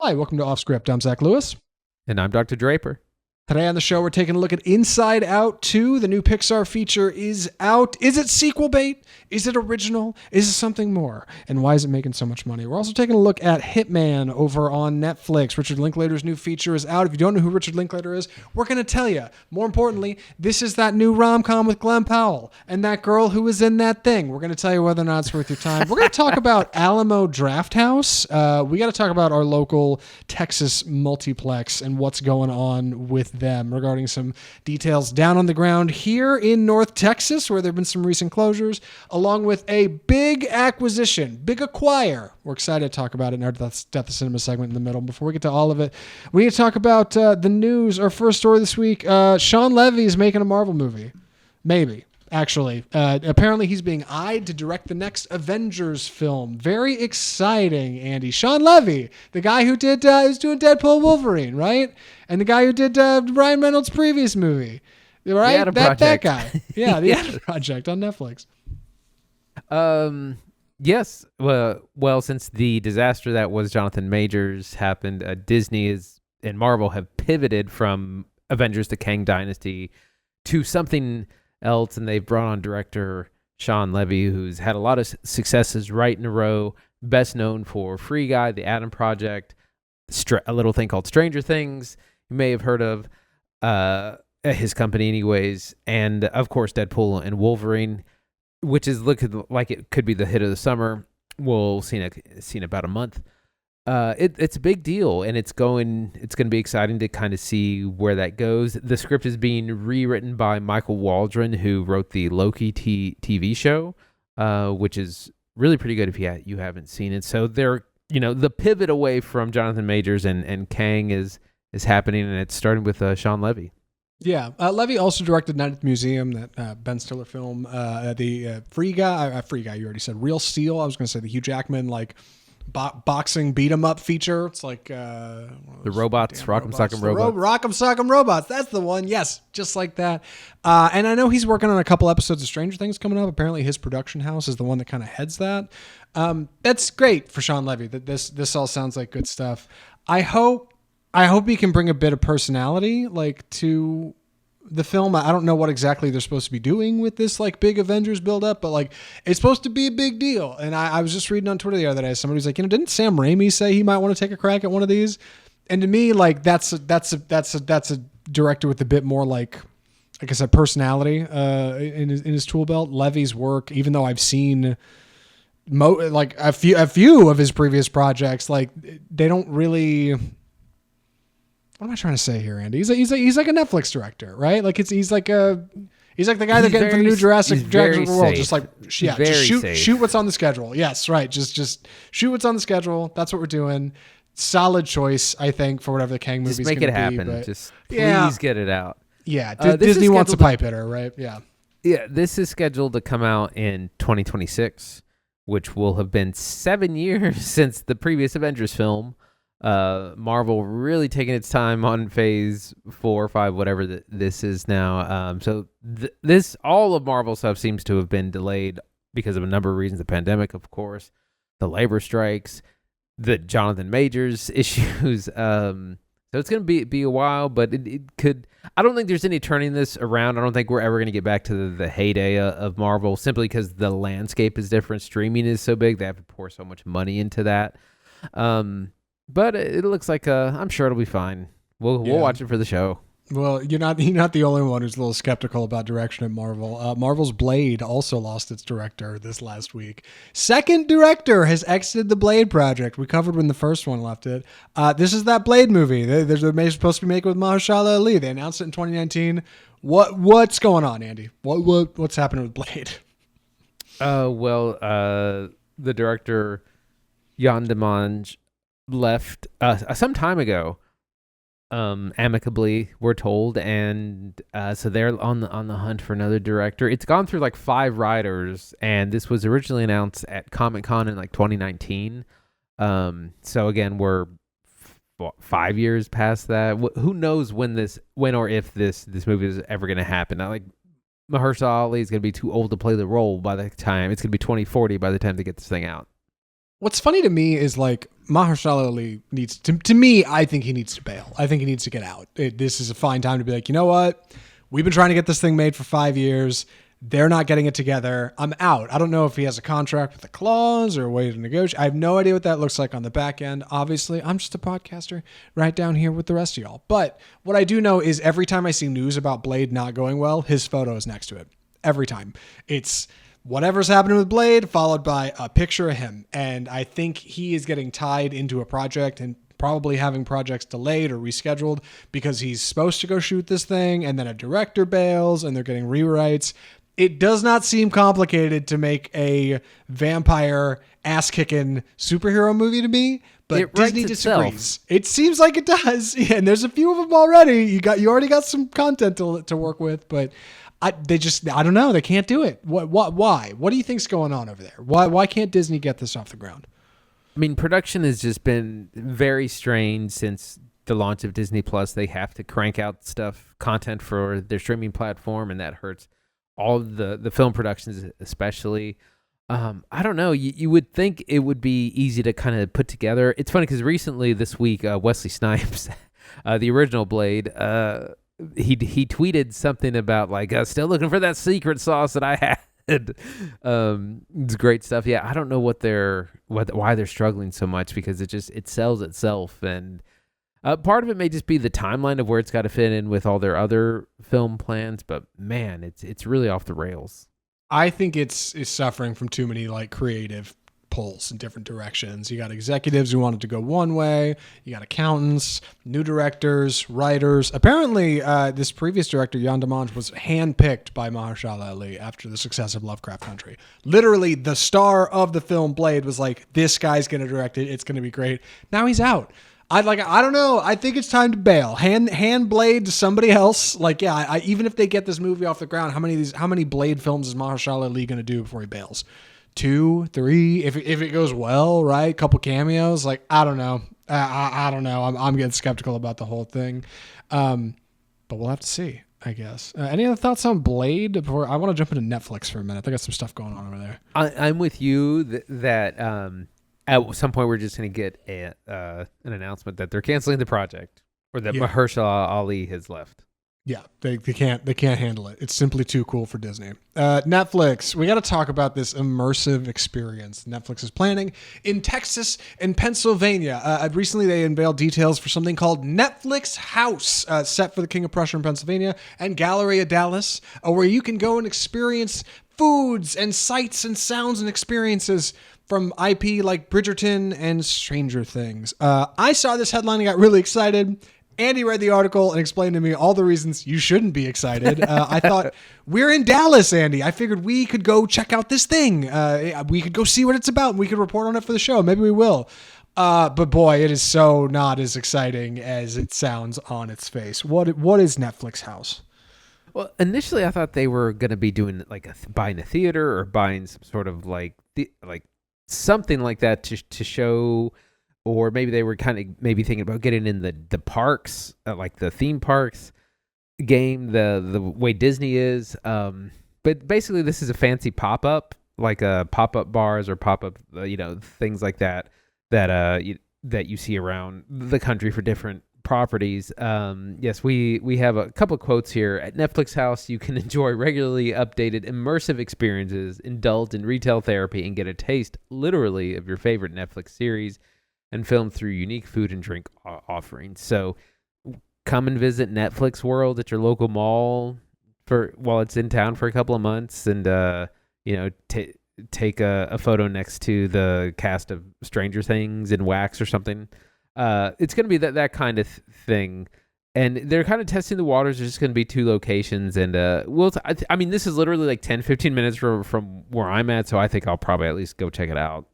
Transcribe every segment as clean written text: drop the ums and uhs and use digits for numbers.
Hi, welcome to Off Script. I'm Zach Lewis. And I'm Dr. Draper. Today on the show, we're taking a look at Inside Out 2. The new Pixar feature is out. Is it sequel bait? Is it original? Is it something more? And why is it making so much money? We're also taking a look at Hitman over on Netflix. Richard Linklater's new feature is out. If you don't know who Richard Linklater is, we're going to tell you. More importantly, this is that new rom-com with Glenn Powell and that girl who was in that thing. We're going to tell you whether or not it's worth your time. We're going to talk about Alamo Drafthouse. We got to talk about our local Texas multiplex and what's going on with them regarding some details down on the ground here in North Texas, where there have been some recent closures, along with a big acquisition, big acquire. We're excited to talk about it in our Death of Cinema segment in the middle. Before we get to all of it, we need to talk about the news. Our first story this week, Sean Levy is making a Marvel movie. Maybe. Actually, apparently he's being eyed to direct the next Avengers film. Very exciting, Andy. Sean Levy, the guy who did is doing Deadpool Wolverine, right? And the guy who did Ryan Reynolds' previous movie, right? That guy. Yeah, the Adam Project on Netflix. Yes. Well, since the disaster that was Jonathan Majors happened, Disney and Marvel have pivoted from Avengers: The Kang Dynasty to something else, and they've brought on director Sean Levy, who's had a lot of successes right in a row, best known for Free Guy, The Adam Project, a little thing called Stranger Things, you may have heard of, his company anyways, and of course Deadpool and Wolverine, which is looking like it could be the hit of the summer. We'll see in about a month. It's a big deal, and it's going to be exciting to kind of see where that goes. The script is being rewritten by Michael Waldron, who wrote the Loki TV show, which is really pretty good if you haven't seen it. So they're, the pivot away from Jonathan Majors and Kang is happening, and it's starting with Sean Levy. Yeah, Levy also directed Night at the Museum, that Ben Stiller film, the Free Guy, you already said, Real Steel. I was going to say the Hugh Jackman, boxing beat 'em up feature. It's like the robots, Rock'em Sock'em Robots. Rock'em Sock'em Robots. That's the one. Yes, just like that. And I know he's working on a couple episodes of Stranger Things coming up. Apparently, his production house is the one that kind of heads that. That's great for Sean Levy. That this all sounds like good stuff. I hope he can bring a bit of personality to the film. I don't know what exactly they're supposed to be doing with this big Avengers buildup, but it's supposed to be a big deal. And I was just reading on Twitter the other day, somebody was like, didn't Sam Raimi say he might want to take a crack at one of these? And to me, that's a director with a bit more like I said, personality in his tool belt. Levy's work, even though I've seen a few of his previous projects, they don't really. What am I trying to say here, Andy? He's like a Netflix director, right? He's like the guy they're getting for the new Jurassic World. Safe. Shoot what's on the schedule. Yes, right. Just shoot what's on the schedule. That's what we're doing. Solid choice, I think, for whatever the Kang movie's going to be. Just make it happen. Just please get it out. Yeah, Disney wants a pipe hitter, right? Yeah. Yeah, this is scheduled to come out in 2026, which will have been 7 years since the previous Avengers film. Marvel really taking its time on phase 4 or 5, whatever this is now. So this all of Marvel stuff seems to have been delayed because of a number of reasons. The pandemic, of course, the labor strikes, the Jonathan Majors issues. So it's going to be a while, but it could. I don't think there's any turning this around. I don't think we're ever going to get back to the heyday of Marvel, simply because the landscape is different. Streaming is so big; they have to pour so much money into that. But it looks like I'm sure it'll be fine. We'll watch it for the show. Well, you're not the only one who's a little skeptical about direction at Marvel. Marvel's Blade also lost its director this last week. Second director has exited the Blade project. We covered when the first one left it. This is that Blade movie. They're supposed to be making with Mahershala Ali. They announced it in 2019. What's going on, Andy? What's happening with Blade? The director Jan Demange left some time ago, amicably, we're told, and so they're on the hunt for another director. It's gone through 5 writers, and this was originally announced at Comic-Con in 2019. So again, we're 5 years past that. Who knows when or if this movie is ever going to happen? Mahershala Ali is going to be too old to play the role by the time. It's going to be 2040 by the time they get this thing out. What's funny to me is Mahershala Ali needs to me, I think he needs to bail. I think he needs to get out. This is a fine time to be like, you know what? We've been trying to get this thing made for 5 years. They're not getting it together. I'm out. I don't know if he has a contract with a clause or a way to negotiate. I have no idea what that looks like on the back end. Obviously, I'm just a podcaster right down here with the rest of y'all. But what I do know is every time I see news about Blade not going well, his photo is next to it. Every time. It's whatever's happening with Blade followed by a picture of him. And I think he is getting tied into a project and probably having projects delayed or rescheduled because he's supposed to go shoot this thing and then a director bails and they're getting rewrites. It does not seem complicated to make a vampire ass-kicking superhero movie to me, but Disney disagrees. It seems like it does, yeah, and there's a few of them already. You already got some content to work with, but I don't know. They can't do it. Why? What do you think's going on over there? Why can't Disney get this off the ground? I mean, production has just been very strained since the launch of Disney Plus. They have to crank out content for their streaming platform, and that hurts all the film productions, especially. I don't know. You would think it would be easy to kind of put together. It's funny because recently this week, Wesley Snipes, the original Blade, he tweeted something about like still looking for that secret sauce that I had. It's great stuff. Yeah, I don't know why they're struggling so much because it sells itself, and part of it may just be the timeline of where it's got to fit in with all their other film plans, but man, it's really off the rails. I think it's suffering from too many like creative pulls in different directions. You got executives who wanted to go one way. You got accountants, new directors, writers. Apparently, this previous director, Jan Demange, was handpicked by Mahershala Ali after the success of Lovecraft Country. Literally, the star of the film Blade was like, this guy's going to direct it. It's going to be great. Now he's out. I don't know. I think it's time to bail. Hand Blade to somebody else. Like, yeah, even if they get this movie off the ground, how many Blade films is Mahershala Ali going to do before he bails? 2, 3, if it goes well, right? Couple cameos. Like, I don't know. I don't know. I'm getting skeptical about the whole thing. But we'll have to see, I guess. Any other thoughts on Blade? Before I want to jump into Netflix for a minute. They got some stuff going on over there. I'm with you that at some point we're just going to get an announcement that they're canceling the project or that Mahershala Ali has left. Yeah, they can't handle it. It's simply too cool for Disney. Netflix, we got to talk about this immersive experience Netflix is planning in Texas and Pennsylvania. Recently, they unveiled details for something called Netflix House, set for the King of Prussia in Pennsylvania, and Galleria Dallas, where you can go and experience foods and sights and sounds and experiences from IP like Bridgerton and Stranger Things. I saw this headline and got really excited. Andy read the article and explained to me all the reasons you shouldn't be excited. I thought, we're in Dallas, Andy. I figured we could go check out this thing. We could go see what it's about, and we could report on it for the show. Maybe we will. But boy, it is so not as exciting as it sounds on its face. What is Netflix House? Well, initially I thought they were going to be doing like buying a theater or buying some sort of like something like that to show. Or maybe they were kind of maybe thinking about getting in the parks, like the theme parks game, the way Disney is. But basically, this is a fancy pop-up, like pop-up bars or pop-up, things like that you see around the country for different properties. Yes, we have a couple of quotes here. At Netflix House, you can enjoy regularly updated immersive experiences, indulge in retail therapy, and get a taste, literally, of your favorite Netflix series and filmed through unique food and drink offerings. So come and visit Netflix World at your local mall while it's in town for a couple of months, and take a photo next to the cast of Stranger Things in wax or something. It's going to be that kind of thing. And they're kind of testing the waters. There's just going to be 2 locations. And I mean, this is literally like 10, 15 minutes from where I'm at, so I think I'll probably at least go check it out.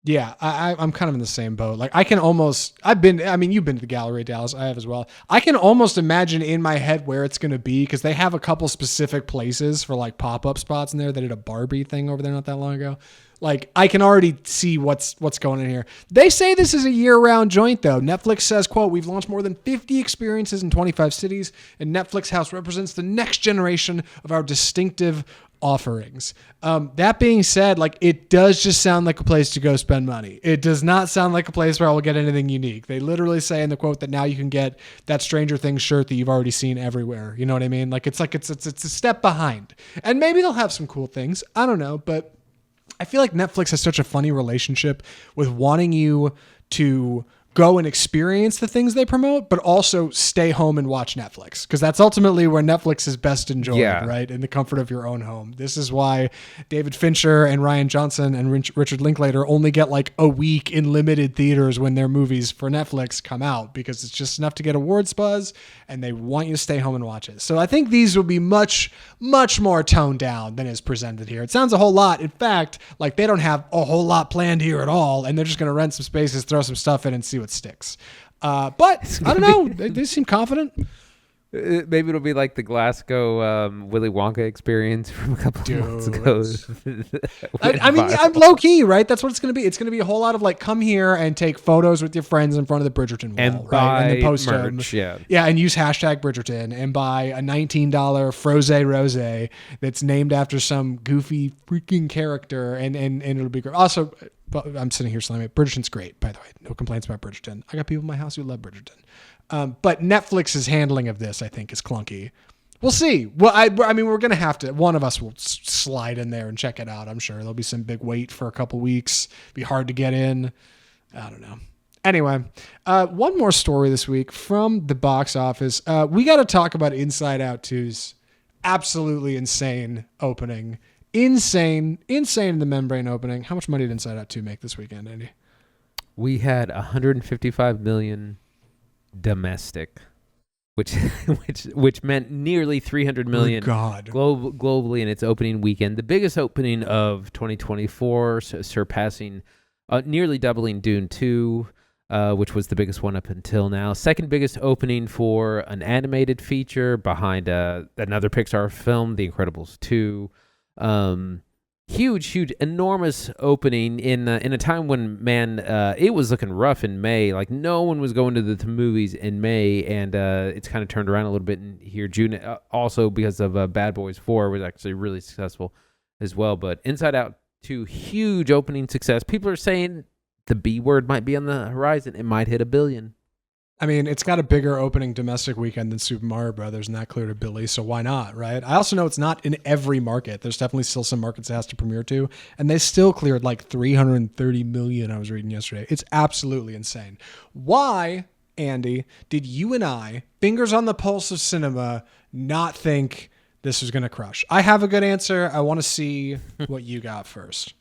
Yeah, I'm kind of in the same boat. Like you've been to the Galleria Dallas, I have as well. I can almost imagine in my head where it's going to be because they have a couple specific places for like pop-up spots in there. They did a Barbie thing over there not that long ago. Like I can already see what's going on here. They say this is a year-round joint though. Netflix says, quote, "We've launched more than 50 experiences in 25 cities, and Netflix House represents the next generation of our distinctive offerings. That being said, like, it does just sound like a place to go spend money. It does not sound like a place where I will get anything unique. They literally say in the quote that now you can get that Stranger Things shirt that you've already seen everywhere. You know what I mean? Like, it's a step behind. And maybe they'll have some cool things. I don't know, but I feel like Netflix has such a funny relationship with wanting you to go and experience the things they promote, but also stay home and watch Netflix, because that's ultimately where Netflix is best enjoyed, right? In the comfort of your own home. This is why David Fincher and Rian Johnson and Richard Linklater only get like a week in limited theaters when their movies for Netflix come out, because it's just enough to get awards buzz and they want you to stay home and watch it. So I think these will be much, much more toned down than is presented here. It sounds a whole lot. In fact, like, they don't have a whole lot planned here at all, and they're just going to rent some spaces, throw some stuff in, and see what sticks. But I don't know. They seem confident. Maybe it'll be like the Glasgow Willy Wonka experience from a couple of months ago. I mean, I'm low key, right? That's what it's going to be. It's going to be a whole lot of like, come here and take photos with your friends in front of the Bridgerton wall, and right? And then post merch, them. Yeah, and use hashtag Bridgerton, and buy a $19 Frosé Rosé that's named after some goofy freaking character, and it'll be great. Also, but I'm sitting here slamming it. Bridgerton's great, by the way. No complaints about Bridgerton. I got people in my house who love Bridgerton. But Netflix's handling of this, I think, is clunky. We'll see. Well, I mean, we're going to have to, one of us will slide in there and check it out, I'm sure. There'll be some big wait for a couple weeks. Be hard to get in. I don't know. Anyway, one more story this week from the box office. We got to talk about Inside Out 2's absolutely insane opening. Insane in the membrane opening. How much money did Inside Out 2 make this weekend, Andy? We had 155 million domestic, which meant nearly 300 million globally in its opening weekend. The biggest opening of 2024, surpassing, nearly doubling Dune 2, which was the biggest one up until now. Second biggest opening for an animated feature, behind another Pixar film, The Incredibles 2. Huge, enormous opening in a time when, man, it was looking rough in May. Like, no one was going to the movies in May, and it's kind of turned around a little bit in here June. Also because of Bad Boys 4 was actually really successful as well. But Inside Out 2, huge opening success. People are saying the B word might be on the horizon. It might hit $1 billion. I mean, it's got a bigger opening domestic weekend than Super Mario Brothers, and that cleared to Billy, so why not, right? I also know it's not in every market. There's definitely still some markets it has to premiere to, and they still cleared like 330 million, I was reading yesterday. It's absolutely insane. Why, Andy, did you and I, fingers on the pulse of cinema, not think this was going to crush? I have a good answer. I want to see what you got first.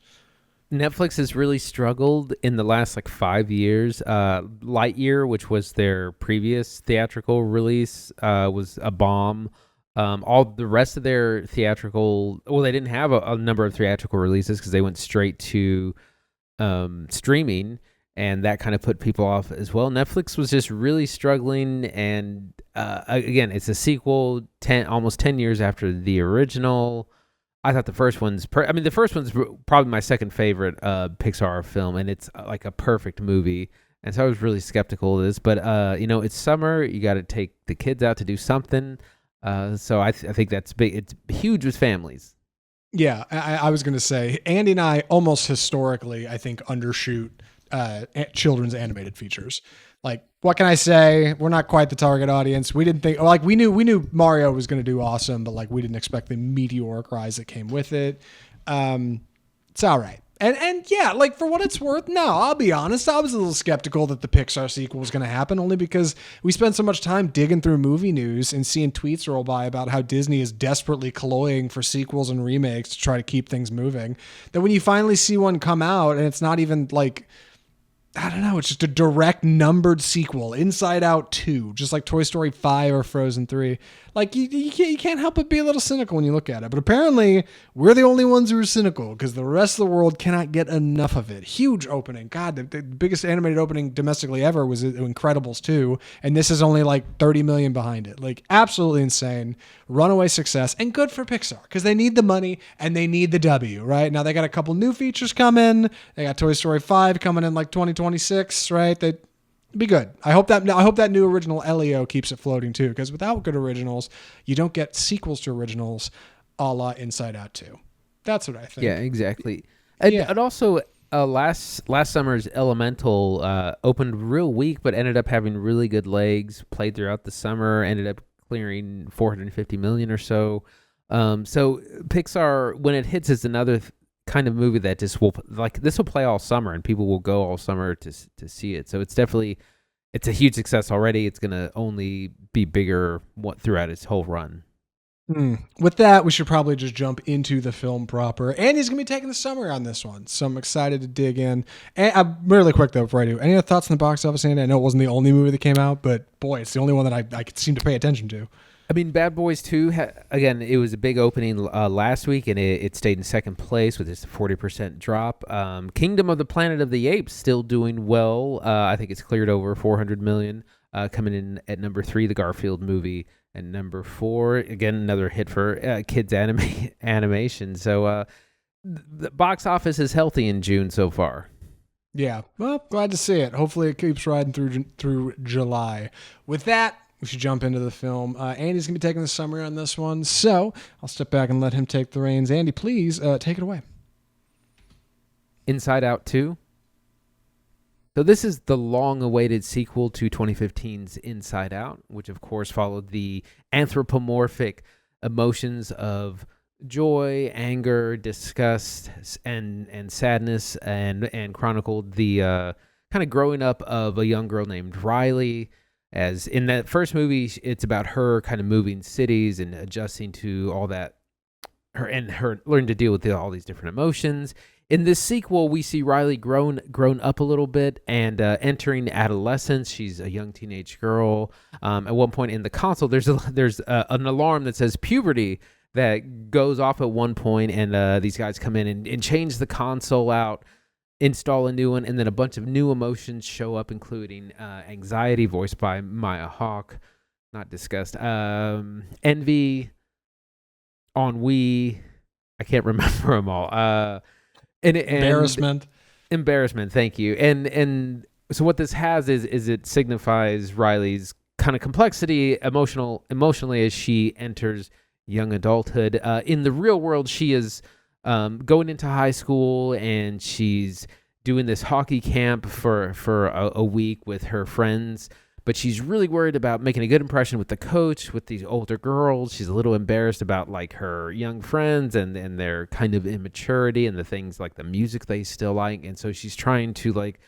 Netflix has really struggled in the last 5 years. Lightyear, which was their previous theatrical release, was a bomb. All the rest of their theatrical, they didn't have a number of theatrical releases because they went straight to streaming, and that kind of put people off as well. Netflix was just really struggling, and again, it's a sequel almost 10 years after the original. I thought the first one's probably my second favorite Pixar film, and it's like a perfect movie. And so I was really skeptical of this, but it's summer. You got to take the kids out to do something. So I think that's big. It's huge with families. Yeah, I was going to say, Andy and I almost historically, I think, undershoot children's animated features. Like, what can I say? We're not quite the target audience. We didn't think, we knew Mario was going to do awesome, but we didn't expect the meteoric rise that came with it. It's all right. And yeah, for what it's worth, no, I'll be honest, I was a little skeptical that the Pixar sequel was going to happen, only because we spent so much time digging through movie news and seeing tweets roll by about how Disney is desperately cloying for sequels and remakes to try to keep things moving, that when you finally see one come out and it's not even I don't know, it's just a direct numbered sequel, Inside Out 2, just like Toy Story 5 or Frozen 3. You can't help but be a little cynical when you look at it. But apparently, we're the only ones who are cynical, because the rest of the world cannot get enough of it. Huge opening. God, the biggest animated opening domestically ever was Incredibles 2, and this is only 30 million behind it. Absolutely insane. Runaway success, and good for Pixar, because they need the money and they need the W, right? Now they got a couple new features coming. They got Toy Story 5 coming in 2026, right? They'd be good. I hope that new original Elio keeps it floating too, because without good originals, you don't get sequels to originals a la Inside Out 2. That's what I think. Yeah, exactly. And, Yeah. and also, last summer's Elemental opened real weak, but ended up having really good legs. Played throughout the summer, ended up clearing $450 million or so. So Pixar, when it hits, is another kind of movie that just will this will play all summer, and people will go all summer to see it. So it's a huge success already. It's gonna only be bigger throughout its whole run. With that, we should probably just jump into the film proper. Andy's going to be taking the summer on this one, so I'm excited to dig in. And really quick, though, before I do, any other thoughts on the box office, Andy? I know it wasn't the only movie that came out, but boy, it's the only one that I seem to pay attention to. I mean, Bad Boys 2, again, it was a big opening last week, and it stayed in second place with just a 40% drop. Kingdom of the Planet of the Apes still doing well. I think it's cleared over $400 million, coming in at number 3, the Garfield movie. And number 4, again, another hit for kids animation. So the box office is healthy in June so far. Yeah, well, glad to see it. Hopefully it keeps riding through July. With that, we should jump into the film. Andy's going to be taking the summary on this one, so I'll step back and let him take the reins. Andy, please take it away. Inside Out 2. So this is the long-awaited sequel to 2015's Inside Out, which of course followed the anthropomorphic emotions of joy, anger, disgust, and sadness, and chronicled the kind of growing up of a young girl named Riley. As in that first movie, it's about her kind of moving cities and adjusting to all that, her learning to deal with all these different emotions. In this sequel, we see Riley grown up a little bit and entering adolescence. She's a young teenage girl. At one point in the console, there's an alarm that says puberty that goes off at one point, and these guys come in and change the console out, install a new one, and then a bunch of new emotions show up, including anxiety, voiced by Maya Hawke, not Disgust, envy, ennui, I can't remember them all. Embarrassment, thank you. And so what this has is it signifies Riley's kind of complexity emotionally as she enters young adulthood. In the real world, she is going into high school, and she's doing this hockey camp for a week with her friends. But she's really worried about making a good impression with the coach, with these older girls. She's a little embarrassed about like her young friends and their kind of immaturity and the things like the music they still like. And so she's trying to like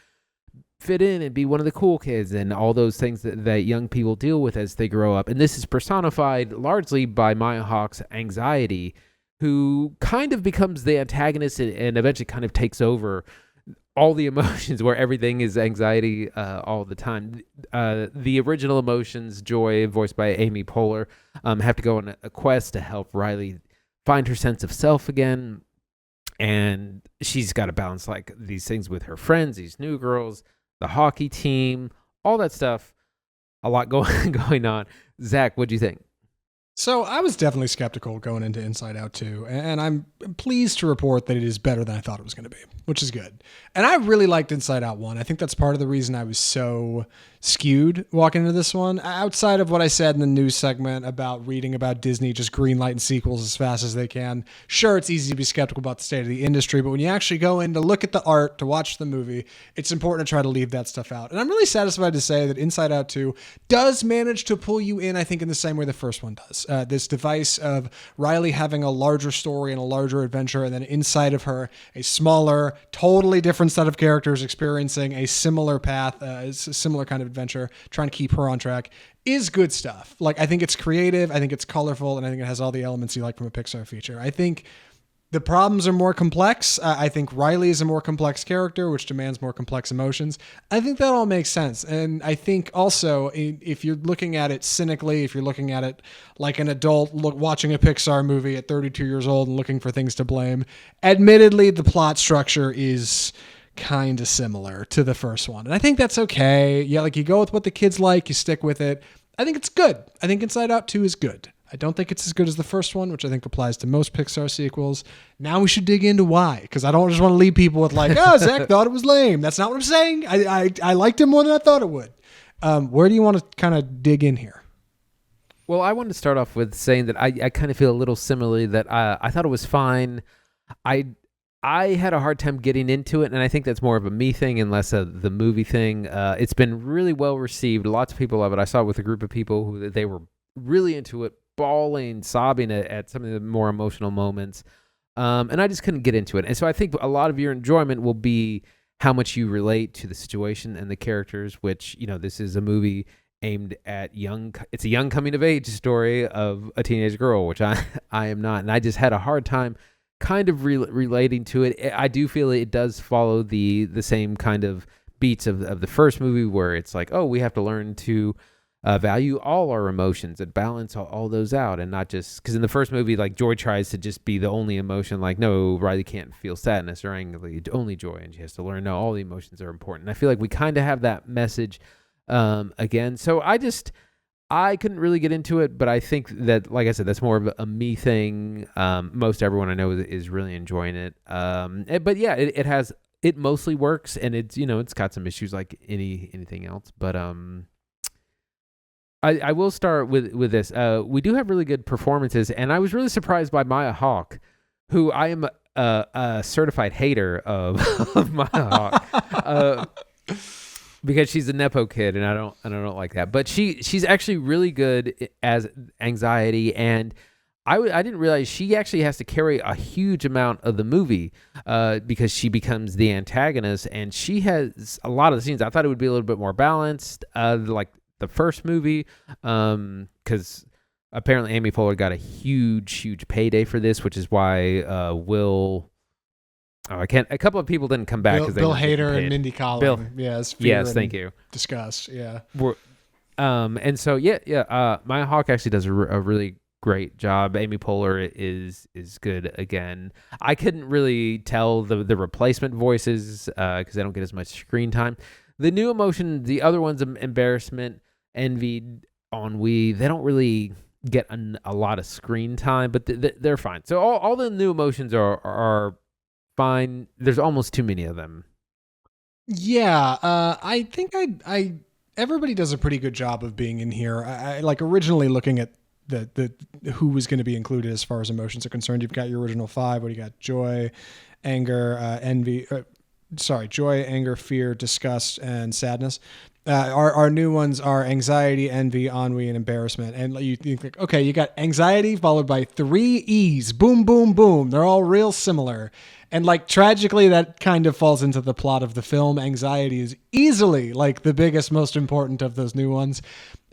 fit in and be one of the cool kids and all those things that young people deal with as they grow up. And this is personified largely by Maya Hawke's anxiety, who kind of becomes the antagonist and eventually kind of takes over all the emotions, where everything is anxiety all the time. The original emotions, joy, voiced by Amy Poehler, have to go on a quest to help Riley find her sense of self again. And she's got to balance like these things with her friends, these new girls, the hockey team, all that stuff. A lot going on. Zach, what'd you think? So I was definitely skeptical going into Inside Out 2, and I'm pleased to report that it is better than I thought it was going to be, which is good. And I really liked Inside Out 1. I think that's part of the reason I was so skewed walking into this one. Outside of what I said in the news segment about reading about Disney just greenlighting sequels as fast as they can, sure, it's easy to be skeptical about the state of the industry, but when you actually go in to look at the art, to watch the movie, it's important to try to leave that stuff out. And I'm really satisfied to say that Inside Out 2 does manage to pull you in, I think, in the same way the first one does. This device of Riley having a larger story and a larger adventure, and then inside of her, a smaller, totally different set of characters experiencing a similar path, a similar kind of adventure, trying to keep her on track, is good stuff. Like, I think it's creative, I think it's colorful, and I think it has all the elements you like from a Pixar feature. I think the problems are more complex. I think Riley is a more complex character, which demands more complex emotions. I think that all makes sense. And I think also, if you're looking at it cynically, if you're looking at it like an adult watching a Pixar movie at 32 years old and looking for things to blame, admittedly, the plot structure is kind of similar to the first one. And I think that's okay. Yeah, like you go with what the kids like, you stick with it. I think it's good. I think Inside Out 2 is good. I don't think it's as good as the first one, which I think applies to most Pixar sequels. Now we should dig into why, because I don't just want to leave people with like, oh, Zach thought it was lame. That's not what I'm saying. I liked it more than I thought it would. Where do you want to kind of dig in here? Well, I wanted to start off with saying that I kind of feel a little similarly that I thought it was fine. I I had a hard time getting into it, and I think that's more of a me thing and less of the movie thing. It's been really well received. Lots of people love it. I saw it with a group of people who they were really into it, bawling, sobbing at some of the more emotional moments. And I just couldn't get into it. And so I think a lot of your enjoyment will be how much you relate to the situation and the characters, which, you know, this is a movie aimed at it's a young coming of age story of a teenage girl, which I am not. And I just had a hard time kind of relating to it. I do feel it does follow the same kind of beats of the first movie, where it's like, oh, we have to learn to value all our emotions and balance all those out, and not just because in the first movie, like, Joy tries to just be the only emotion. Like, no, Riley can't feel sadness or anger, only joy, and she has to learn no, all the emotions are important. And I feel like we kind of have that message again. So I couldn't really get into it, but I think that, like I said, that's more of a me thing. Most everyone I know is really enjoying it. But yeah, it mostly works, and it's got some issues like anything else. But I will start with this. We do have really good performances, and I was really surprised by Maya Hawke, who I am a certified hater of Maya Hawke. Because she's a Nepo kid, and I don't like that. But she's actually really good as anxiety, and I didn't realize she actually has to carry a huge amount of the movie because she becomes the antagonist, and she has a lot of the scenes. I thought it would be a little bit more balanced, like the first movie, because apparently Amy Poehler got a huge payday for this, which is why Will. Oh, I can't. A couple of people didn't come back because Bill Hader and Mindy Kaling. Yes, thank you. Disgust. Yeah. And so Maya Hawke actually does a really great job. Amy Poehler is good again. I couldn't really tell the replacement voices because they don't get as much screen time. The new emotion, the other ones, embarrassment, envy, ennui, they don't really get a lot of screen time, but they're fine. So all the new emotions are fine. There's almost too many of them. Yeah, I think everybody does a pretty good job of being in here. I like originally looking at the who was going to be included as far as emotions are concerned. You've got your original five. What do you got? Joy, anger, envy. Joy, anger, fear, disgust, and sadness. Our new ones are anxiety, envy, ennui, and embarrassment. And you think, okay, you got anxiety followed by 3 E's. Boom, boom, boom. They're all real similar. And like tragically, that kind of falls into the plot of the film. Anxiety is easily like the biggest, most important of those new ones.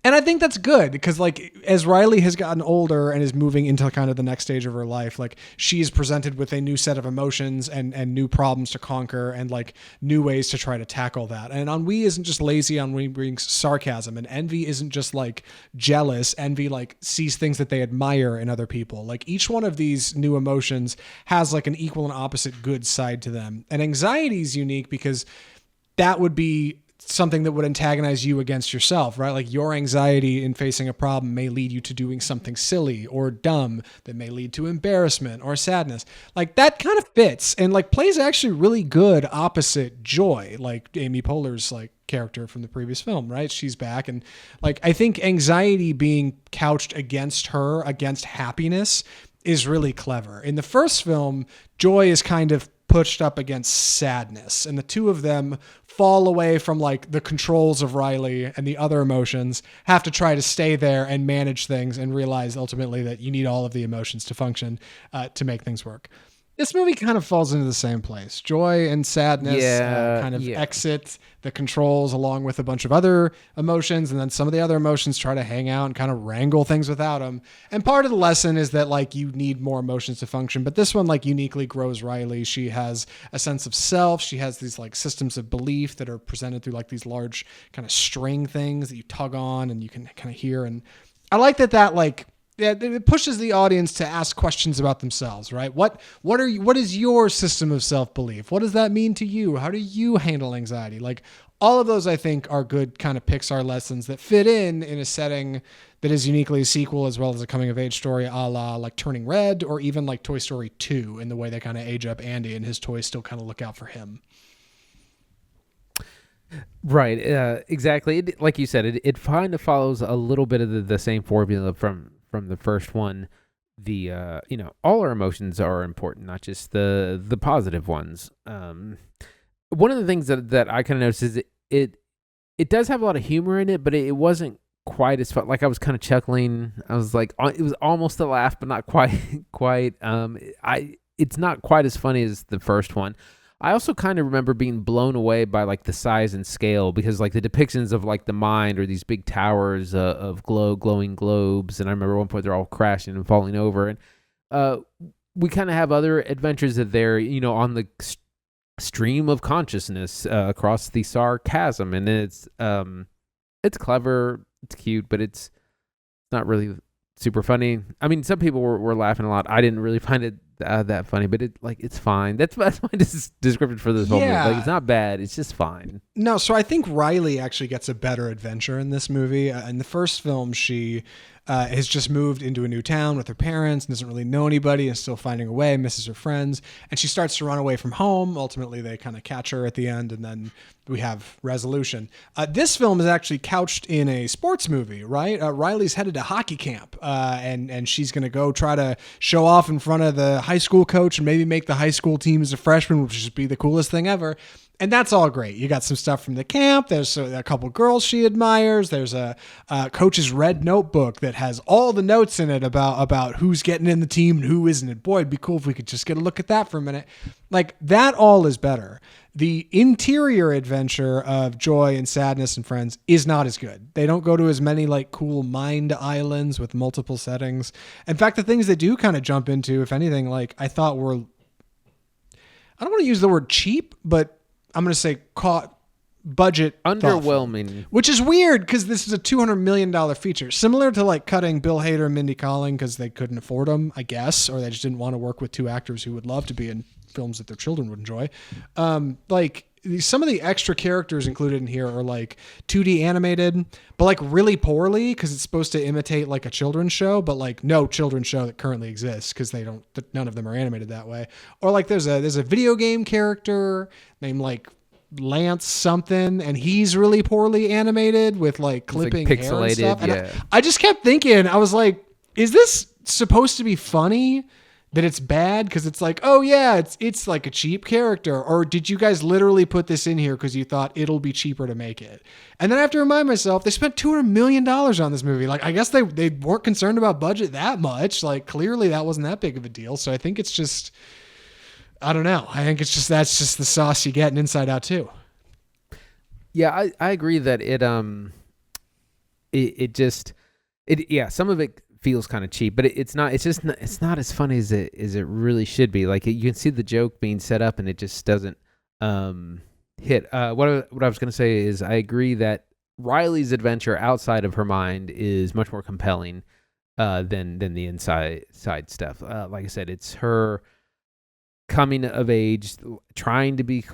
And I think that's good because, like, as Riley has gotten older and is moving into kind of the next stage of her life, like, she is presented with a new set of emotions and new problems to conquer and, like, new ways to try to tackle that. And ennui isn't just lazy, ennui brings sarcasm. And envy isn't just, like, jealous. Envy, like, sees things that they admire in other people. Like, each one of these new emotions has, like, an equal and opposite good side to them. And anxiety is unique because that would be something that would antagonize you against yourself, right? Like, your anxiety in facing a problem may lead you to doing something silly or dumb that may lead to embarrassment or sadness. Like, that kind of fits and, like, plays actually really good opposite joy, like Amy Poehler's, like, character from the previous film, right? She's back, and, like, I think anxiety being couched against her, against happiness, is really clever. In the first film, joy is kind of pushed up against sadness, and the two of them fall away from, like, the controls of Riley and the other emotions, have to try to stay there and manage things and realize ultimately that you need all of the emotions to function to make things work. This movie kind of falls into the same place. Joy and sadness exit the controls along with a bunch of other emotions, and then some of the other emotions try to hang out and kind of wrangle things without them. And part of the lesson is that, like, you need more emotions to function, but this one, like, uniquely grows Riley. She has a sense of self. She has these, like, systems of belief that are presented through, like, these large kind of string things that you tug on and you can kind of hear. And I like that like, yeah, it pushes the audience to ask questions about themselves, right? What is your system of self-belief? What does that mean to you? How do you handle anxiety? Like, all of those, I think, are good kind of Pixar lessons that fit in a setting that is uniquely a sequel as well as a coming-of-age story, a la, like, Turning Red, or even like Toy Story 2, in the way they kind of age up Andy and his toys still kind of look out for him. Right. Exactly. Like you said, it kind of follows a little bit of the same formula from the first one. All our emotions are important, not just the positive ones. One of the things that I kind of noticed is it does have a lot of humor in it, but it wasn't quite as fun. Like I was kind of chuckling. I was like, it was almost a laugh, but not quite. Quite. It's not quite as funny as the first one. I also kind of remember being blown away by like the size and scale because like the depictions of like the mind or these big towers of glowing globes, and I remember at one point they're all crashing and falling over, and we kind of have other adventures that they're on the stream of consciousness across the sarcasm, and it's clever, it's cute, but it's not really super funny. I mean, some people were laughing a lot. I didn't really find it that funny, but it's fine. That's my description for this whole movie. Like, it's not bad. It's just fine. No, so I think Riley actually gets a better adventure in this movie. In the first film, she has just moved into a new town with her parents and doesn't really know anybody and still finding a way, misses her friends. And she starts to run away from home. Ultimately, they kind of catch her at the end, and then we have resolution. This film is actually couched in a sports movie, right? Riley's headed to hockey camp, and she's going to go try to show off in front of the high school coach and maybe make the high school team as a freshman, which would be the coolest thing ever. And that's all great. You got some stuff from the camp. There's a couple girls she admires. There's a coach's red notebook that has all the notes in it about who's getting in the team and who isn't. And boy, it'd be cool if we could just get a look at that for a minute. Like, that all is better. The interior adventure of joy and sadness and friends is not as good. They don't go to as many like cool mind islands with multiple settings. In fact, the things they do kind of jump into, if anything, like I thought were, I don't want to use the word cheap, but I'm going to say caught budget underwhelming, thoughtful, which is weird because this is a $200 million feature, similar to like cutting Bill Hader and Mindy Kaling because they couldn't afford them, I guess, or they just didn't want to work with two actors who would love to be in films that their children would enjoy. Like some of the extra characters included in here are like 2D animated, but like really poorly because it's supposed to imitate like a children's show, but like no children's show that currently exists because none of them are animated that way. Or like there's a video game character named like Lance something, and he's really poorly animated with like clipping like hair and stuff. yeah. And I just kept thinking, I was like, is this supposed to be funny? That it's bad because it's like, oh yeah, it's like a cheap character, or did you guys literally put this in here because you thought it'll be cheaper to make it? And then I have to remind myself they spent $200 million on this movie. Like, I guess they weren't concerned about budget that much. Like, clearly that wasn't that big of a deal. So I think it's just, I don't know. I think it's just that's just the sauce you get in Inside Out too. Yeah, I agree that some of it feels kind of cheap, but it's not as funny as it really should be. Like, you can see the joke being set up and it just doesn't hit. What I was going to say is I agree that Riley's adventure outside of her mind is much more compelling than the inside stuff. Like I said, it's her coming of age, trying to be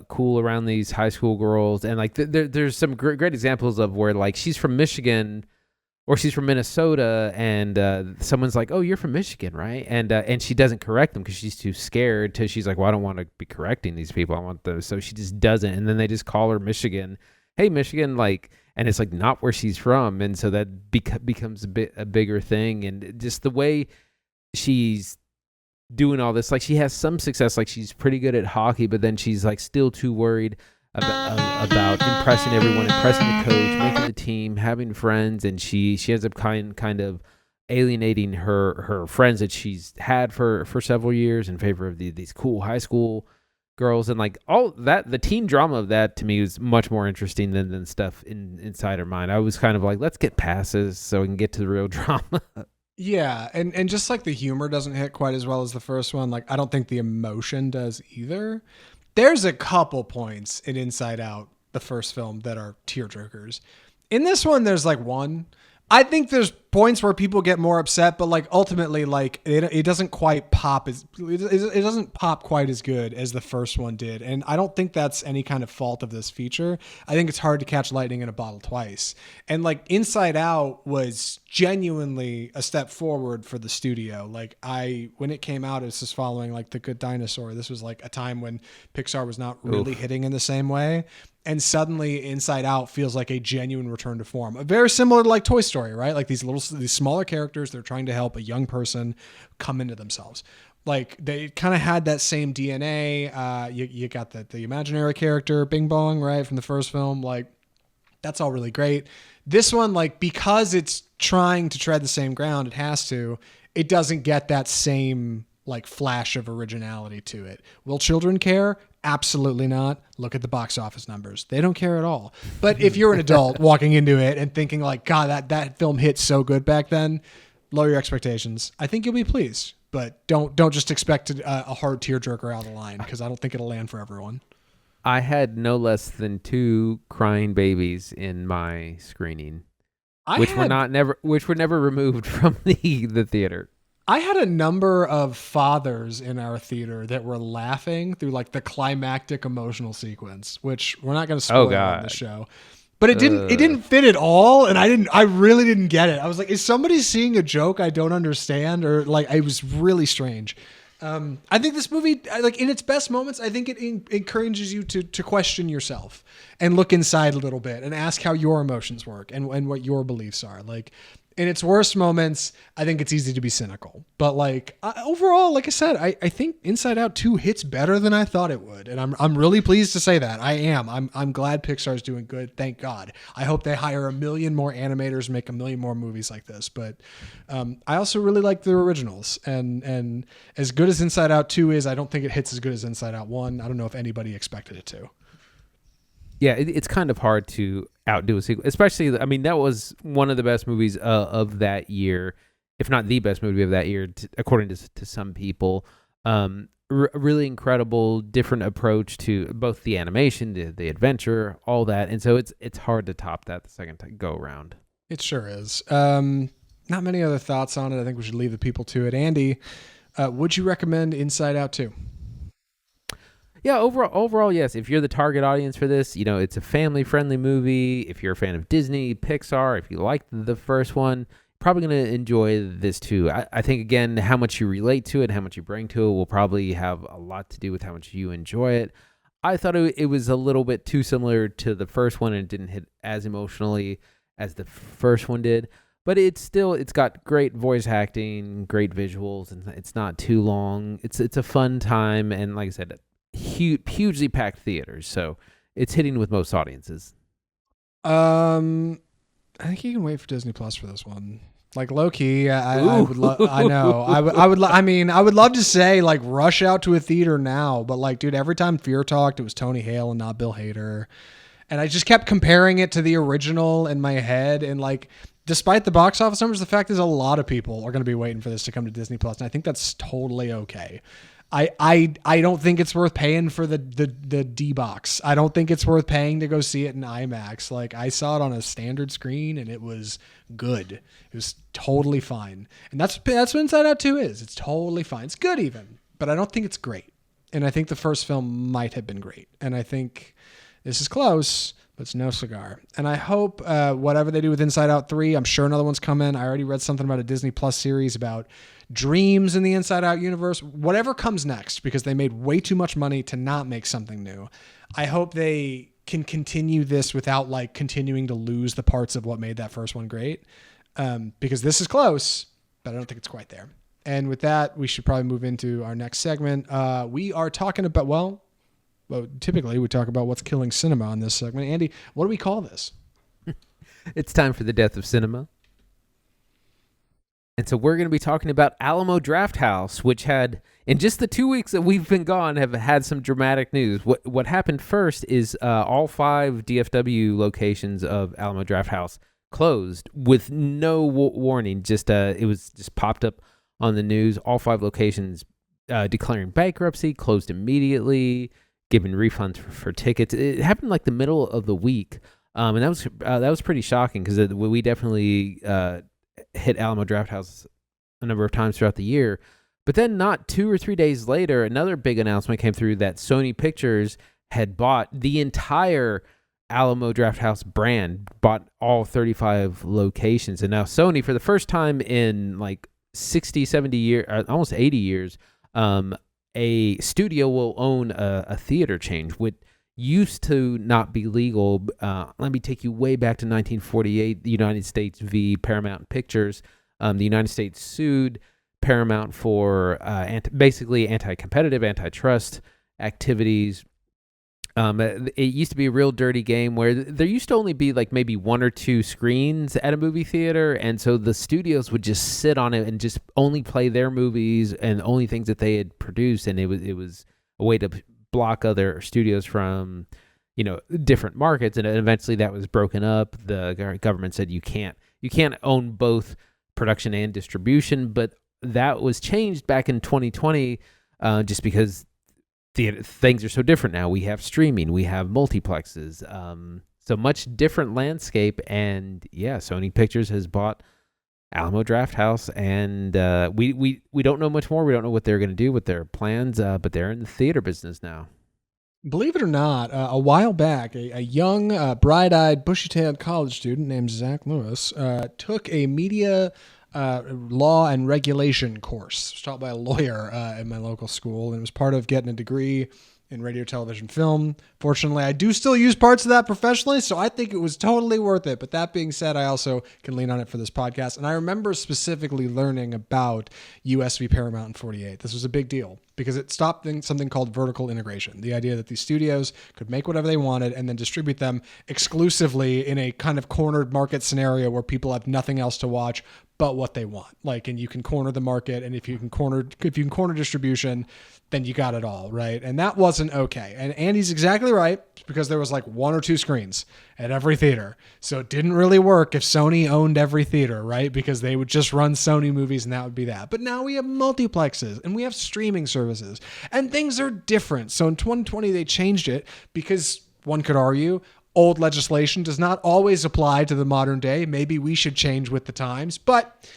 cool around these high school girls, and like there's some great examples of where like she's from Michigan or she's from Minnesota, and someone's like, "Oh, you're from Michigan, right?" And she doesn't correct them because she's too scared. She's like, "Well, I don't want to be correcting these people. I want those." So she just doesn't, and then they just call her Michigan. Hey, Michigan, like, and it's like not where she's from, and so that becomes a bigger thing, and just the way she's doing all this, like she has some success, like she's pretty good at hockey, but then she's like still too worried about impressing everyone, impressing the coach, making the team, having friends, and she ends up kind of alienating her friends that she's had for several years in favor of these cool high school girls, and like all that, the teen drama of that to me was much more interesting than stuff inside her mind. I was kind of like, let's get past this so we can get to the real drama. Yeah, and just like the humor doesn't hit quite as well as the first one, like I don't think the emotion does either. There's a couple points in Inside Out, the first film, that are tearjerkers. In this one, there's like one. I think there's points where people get more upset, but like ultimately, like it doesn't quite pop it doesn't pop quite as good as the first one did. And I don't think that's any kind of fault of this feature. I think it's hard to catch lightning in a bottle twice. And like Inside Out was genuinely a step forward for the studio. Like when it came out, it was just following like The Good Dinosaur. This was like a time when Pixar was not really hitting in the same way. And suddenly Inside Out feels like a genuine return to form. Very similar to like Toy Story, right? Like these smaller characters, they're trying to help a young person come into themselves. Like they kind of had that same DNA. You got the imaginary character, Bing Bong, right? From the first film. Like that's all really great. This one, like, because it's trying to tread the same ground, it doesn't get that same like flash of originality to it. Will children care? Absolutely not. Look at the box office numbers. They don't care at all. But if you're an adult walking into it and thinking like, God, that film hit so good back then, lower your expectations. I think you'll be pleased, but don't just expect a hard tearjerker out of the line, because I don't think it'll land for everyone. I had no less than 2 crying babies in my screening, which were never removed from the theater. I had a number of fathers in our theater that were laughing through like the climactic emotional sequence, which we're not going to spoil on the show. But it didn't fit at all, and I really didn't get it. I was like, is somebody seeing a joke I don't understand? Or like, it was really strange. I think this movie, like in its best moments, I think it encourages you to question yourself and look inside a little bit and ask how your emotions work and what your beliefs are. Like in its worst moments, I think it's easy to be cynical. But like overall, like I said, I think Inside Out 2 hits better than I thought it would. And I'm really pleased to say that. I am. I'm glad Pixar's doing good. Thank God. I hope they hire 1 million more animators, make 1 million more movies like this. But I also really like the originals. And as good as Inside Out 2 is, I don't think it hits as good as Inside Out 1. I don't know if anybody expected it to. Yeah, it's kind of hard to outdo a sequel, especially, I mean, that was one of the best movies of that year, if not the best movie of that year, according to some people. Really incredible, different approach to both the animation, the adventure, all that. And so it's hard to top that the second go around. It sure is. Not many other thoughts on it. I think we should leave the people to it. Andy, would you recommend Inside Out 2? Yeah, overall, yes. If you're the target audience for this, it's a family-friendly movie. If you're a fan of Disney, Pixar, if you liked the first one, probably going to enjoy this too. I think, again, how much you relate to it, how much you bring to it will probably have a lot to do with how much you enjoy it. I thought it was a little bit too similar to the first one, and it didn't hit as emotionally as the first one did. But it's got great voice acting, great visuals, and it's not too long. It's a fun time, and like I said, hugely packed theaters, so it's hitting with most audiences. I think you can wait for Disney Plus for this one. Like low key, I would love. I know. I would. I mean, I would love to say like rush out to a theater now, but like, dude, every time Fear talked, it was Tony Hale and not Bill Hader, and I just kept comparing it to the original in my head, and like, despite the box office numbers, the fact is a lot of people are going to be waiting for this to come to Disney Plus, and I think that's totally okay. I don't think it's worth paying for the D box. I don't think it's worth paying to go see it in IMAX. Like I saw it on a standard screen and it was good. It was totally fine. And that's what Inside Out 2 is. It's totally fine. It's good even, but I don't think it's great. And I think the first film might have been great. And I think this is close, but it's no cigar. And I hope whatever they do with Inside Out 3, I'm sure another one's coming. I already read something about a Disney Plus series about dreams in the Inside Out universe. Whatever comes next, because they made way too much money to not make something new. I hope they can continue this without like continuing to lose the parts of what made that first one great. Because this is close, but I don't think it's quite there. And with that, we should probably move into our next segment. We are talking about, well, typically we talk about what's killing cinema on this segment. Andy, what do we call this? It's time for the death of cinema. And so we're going to be talking about Alamo Drafthouse, which had, in just the 2 weeks that we've been gone, have had some dramatic news. What happened first is all 5 DFW locations of Alamo Drafthouse closed with no warning. It was just popped up on the news. All 5 locations declaring bankruptcy, closed immediately, giving refunds for tickets. It happened like the middle of the week, and that was pretty shocking because we definitely hit Alamo Drafthouse a number of times throughout the year. But then not 2 or 3 days later, another big announcement came through that Sony Pictures had bought the entire Alamo Drafthouse brand, bought all 35 locations. And now Sony, for the first time in like 60, 70 years, almost 80 years, a studio will own a theater chain, which used to not be legal. Let me take you way back to 1948, the United States v. Paramount Pictures. The United States sued Paramount for basically anti-competitive, antitrust activities. It used to be a real dirty game where there used to only be like maybe 1 or 2 screens at a movie theater, and so the studios would just sit on it and just only play their movies and only things that they had produced, and it was a way to block other studios from, different markets. And eventually that was broken up. The government said you can't own both production and distribution, but that was changed back in 2020, just because things are so different now. We have streaming, we have multiplexes, so much different landscape. And yeah, Sony Pictures has bought Alamo Drafthouse, and we don't know much more. We don't know what they're going to do with their plans, but they're in the theater business now. Believe it or not, a while back, a young, bright-eyed, bushy-tailed college student named Zach Lewis took a media law and regulation course. It was taught by a lawyer at my local school, and it was part of getting a degree in radio, television, film. Fortunately, I do still use parts of that professionally, so I think it was totally worth it. But that being said, I also can lean on it for this podcast. And I remember specifically learning about USB Paramount and 48. This was a big deal because it stopped something called vertical integration. The idea that these studios could make whatever they wanted and then distribute them exclusively in a kind of cornered market scenario where people have nothing else to watch but what they want. And you can corner the market, and if you can corner distribution, then you got it all, right? And that wasn't okay. And Andy's exactly right, because there was like 1 or 2 screens at every theater. So it didn't really work if Sony owned every theater, right? Because they would just run Sony movies and that would be that. But now we have multiplexes and we have streaming services and things are different. So in 2020, they changed it because one could argue old legislation does not always apply to the modern day. Maybe we should change with the times, but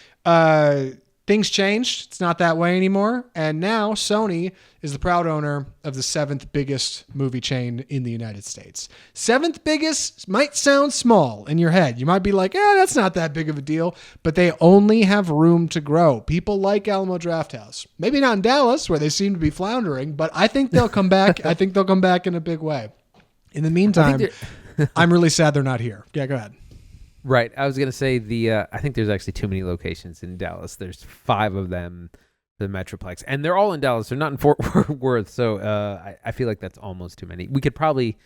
things changed. It's not that way anymore. And now Sony is the proud owner of the 7th biggest movie chain in the United States. 7th biggest might sound small in your head. You might be like, that's not that big of a deal, but they only have room to grow. People like Alamo Drafthouse. Maybe not in Dallas where they seem to be floundering, but I think they'll come back. I think they'll come back in a big way. In the meantime, I'm really sad they're not here. Yeah, go ahead. Right. I was going to say I think there's actually too many locations in Dallas. There's 5 of them, the Metroplex, and they're all in Dallas. They're not in Fort Worth. So I feel like that's almost too many. We could probably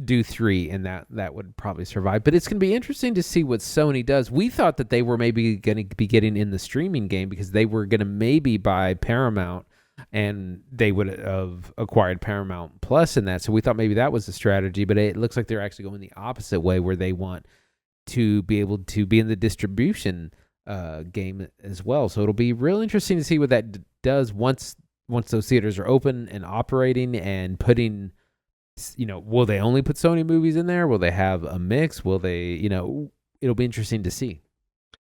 do 3 and that would probably survive, but it's going to be interesting to see what Sony does. We thought that they were maybe going to be getting in the streaming game because they were going to maybe buy Paramount and they would have acquired Paramount Plus in that. So we thought maybe that was the strategy, but it looks like they're actually going the opposite way where they want to be able to be in the distribution game as well. So it'll be real interesting to see what that does once those theaters are open and operating and putting, will they only put Sony movies in there? Will they have a mix? Will they, it'll be interesting to see.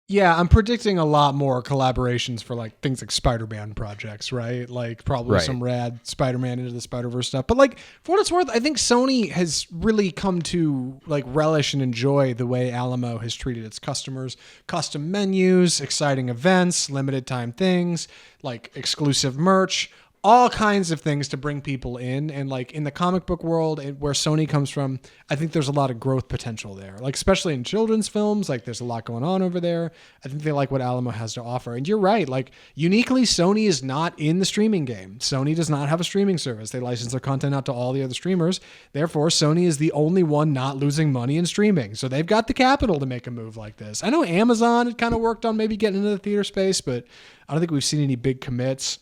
Yeah, I'm predicting a lot more collaborations for like things like Spider-Man projects, right? Like probably some rad Spider-Man Into the Spider-Verse stuff. But like for what it's worth, I think Sony has really come to like relish and enjoy the way Alamo has treated its customers. Custom menus, exciting events, limited time things, like exclusive merch, all kinds of things to bring people in. And like in the comic book world where Sony comes from, I think there's a lot of growth potential there. Like especially in children's films, like there's a lot going on over there. I think they like what Alamo has to offer. And you're right, like uniquely Sony is not in the streaming game. Sony does not have a streaming service. They license their content out to all the other streamers. Therefore, Sony is the only one not losing money in streaming. So they've got the capital to make a move like this. I know Amazon had kind of worked on maybe getting into the theater space, but I don't think we've seen any big commits.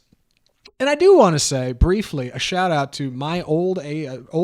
And I do want to say briefly a shout out to my old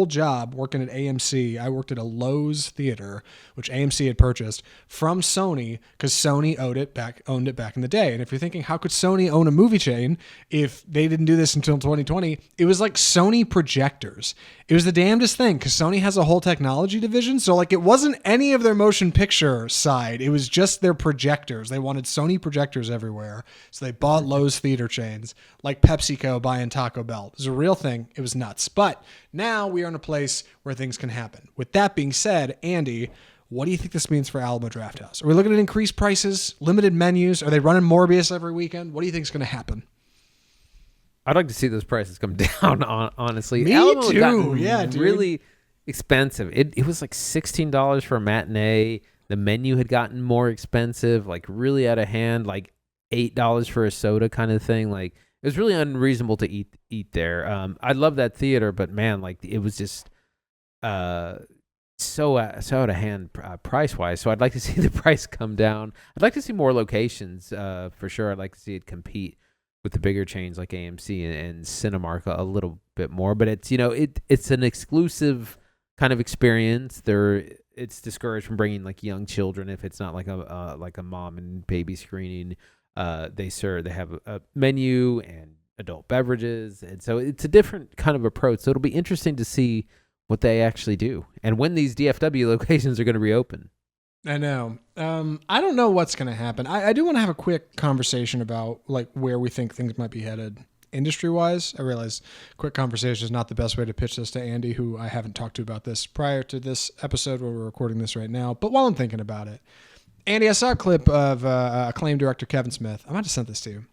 job working at AMC. I worked at a Lowe's theater, which AMC had purchased from Sony because Sony owned it back in the day. And if you're thinking, how could Sony own a movie chain if they didn't do this until 2020? It was like Sony projectors. It was the damnedest thing because Sony has a whole technology division. So like it wasn't any of their motion picture side. It was just their projectors. They wanted Sony projectors everywhere. So they bought Lowe's theater chains like PepsiCo buying Taco Bell. It was a real thing. It was nuts. But now we are in a place where things can happen. With that being said, Andy, what do you think this means for Alamo Drafthouse? Are we looking at increased prices, limited menus? Are they running Morbius every weekend? What do you think is going to happen? I'd like to see those prices come down, honestly. Me Alamo too. Gotten Yeah, dude. really expensive. It was like $16 for a matinee. The menu had gotten more expensive, like really out of hand, like $8 for a soda kind of thing. Like it was really unreasonable to eat there. I love that theater, but man, like it was just so out of hand price wise. So I'd like to see the price come down. I'd like to see more locations for sure. I'd like to see it compete with the bigger chains like AMC and Cinemark a little bit more. But it's it's an exclusive kind of experience. It's discouraged from bringing like young children if it's not like a mom and baby screening. They have a menu and adult beverages, and so it's a different kind of approach. So it'll be interesting to see what they actually do and when these DFW locations are going to reopen. I know. I don't know what's going to happen. I do want to have a quick conversation about like where we think things might be headed industry-wise. I realize quick conversation is not the best way to pitch this to Andy, who I haven't talked to about this prior to this episode where we're recording this right now. But while I'm thinking about it, Andy, I saw a clip of acclaimed director Kevin Smith. I might have sent this to you.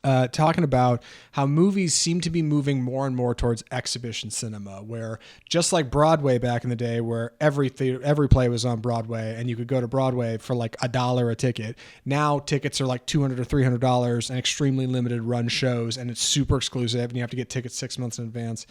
Talking about how movies seem to be moving more and more towards exhibition cinema, where just like Broadway back in the day, where every play was on Broadway and you could go to Broadway for like $1 a ticket. Now tickets are like $200 or $300 and extremely limited run shows, and it's super exclusive and you have to get tickets 6 months in advance.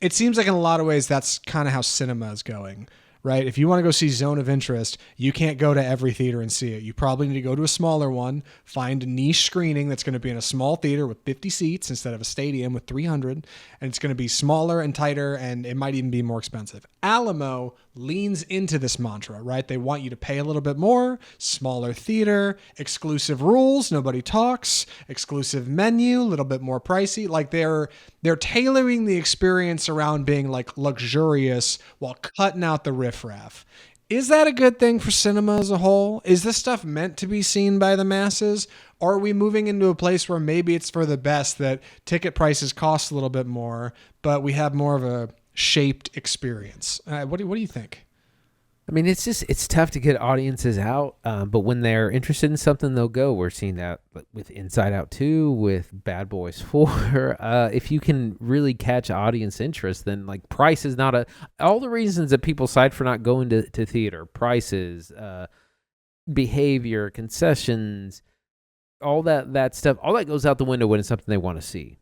It seems like in a lot of ways that's kind of how cinema is going. Right? If you want to go see Zone of Interest, you can't go to every theater and see it. You probably need to go to a smaller one, find a niche screening that's going to be in a small theater with 50 seats instead of a stadium with 300, and it's going to be smaller and tighter, and it might even be more expensive. Alamo leans into this mantra, right? They want you to pay a little bit more, smaller theater, exclusive rules, nobody talks, exclusive menu, a little bit more pricey. Like they're tailoring the experience around being like luxurious while cutting out the riffraff. Is that a good thing for cinema as a whole? Is this stuff meant to be seen by the masses? Or are we moving into a place where maybe it's for the best that ticket prices cost a little bit more, but we have more of a shaped experience? What do you think? I mean, it's tough to get audiences out, but when they're interested in something, they'll go. We're seeing that with Inside Out 2, with Bad Boys 4. If you can really catch audience interest, then like price is not all the reasons that people cite for not going to theater, prices, behavior, concessions, all that stuff, all that goes out the window when it's something they want to see.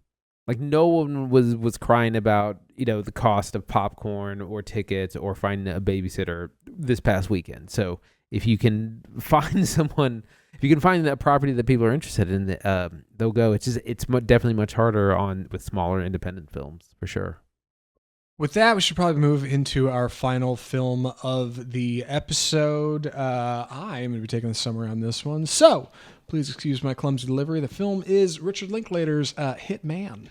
Like no one was crying about, the cost of popcorn or tickets or finding a babysitter this past weekend. So if you can find that property that people are interested in, they'll go. It's definitely much harder with smaller independent films for sure. With that, we should probably move into our final film of the episode. I am going to be taking the summary on this one, so please excuse my clumsy delivery. The film is Richard Linklater's Hitman.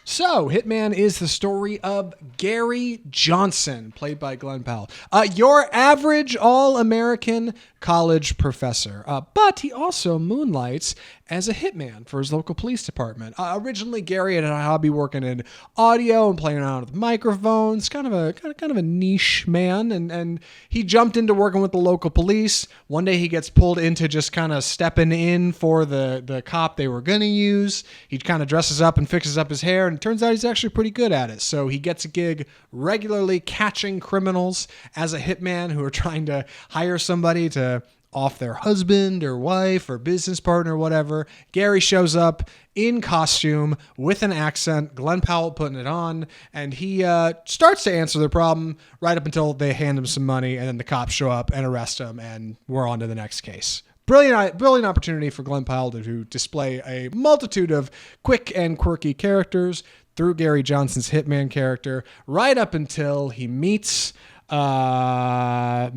So, Hitman is the story of Gary Johnson, played by Glenn Powell, your average all-American college professor, but he also moonlights as a hitman for his local police department. Originally, Gary had a hobby working in audio and playing around with microphones, kind of a niche man, and he jumped into working with the local police. One day, he gets pulled into just kind of stepping in for the cop they were going to use. He kind of dresses up and fixes up his hair, and it turns out he's actually pretty good at it. So he gets a gig regularly catching criminals as a hitman who are trying to hire somebody to off their husband or wife or business partner or whatever. Gary shows up in costume with an accent, Glenn Powell putting it on, and he starts to answer their problem right up until they hand him some money, and then the cops show up and arrest him, and we're on to the next case. brilliant opportunity for Glenn Powell to display a multitude of quick and quirky characters through Gary Johnson's hitman character, right up until he meets Madison.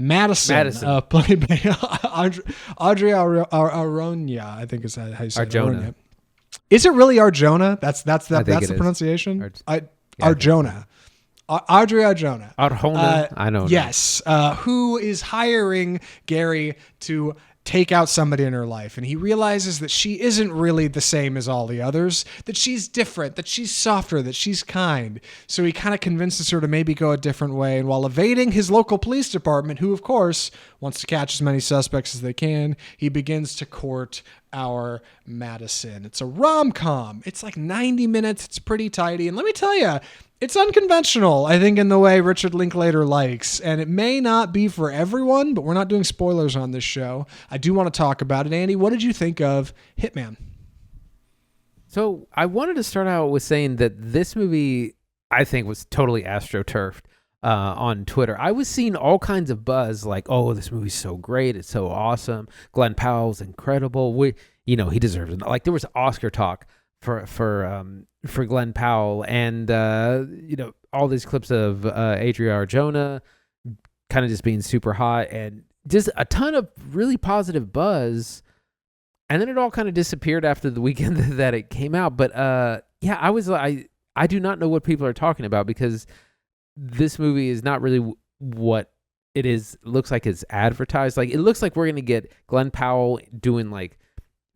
Played by Adria Arjona, I think is how you say Arjona. it. Is it really Arjona? That's the pronunciation. Arjona. Adria Arjona. Arjona. I know. Yes. Who is hiring Gary to take out somebody in her life, and he realizes that she isn't really the same as all the others, that she's different, that she's softer, that she's kind. So he kind of convinces her to maybe go a different way, and while evading his local police department, who of course wants to catch as many suspects as they can, he begins to court our Madison. It's a rom-com. It's like 90 minutes. It's pretty tidy, and let me tell you, it's unconventional, I think, in the way Richard Linklater likes, and it may not be for everyone, but we're not doing spoilers on this show. I do want to talk about it. Andy, what did you think of Hitman? So I wanted to start out with saying that this movie, I think, was totally astroturfed on Twitter. I was seeing all kinds of buzz like, oh, this movie's so great. It's so awesome. Glenn Powell's incredible. He deserves it. Like, there was Oscar talk for Glenn Powell, and all these clips of Adria Arjona kind of just being super hot, and just a ton of really positive buzz. And then it all kind of disappeared after the weekend that it came out. But I do not know what people are talking about, because this movie is not really what it is. Looks like it's advertised. Like, it looks like we're gonna get Glenn Powell doing like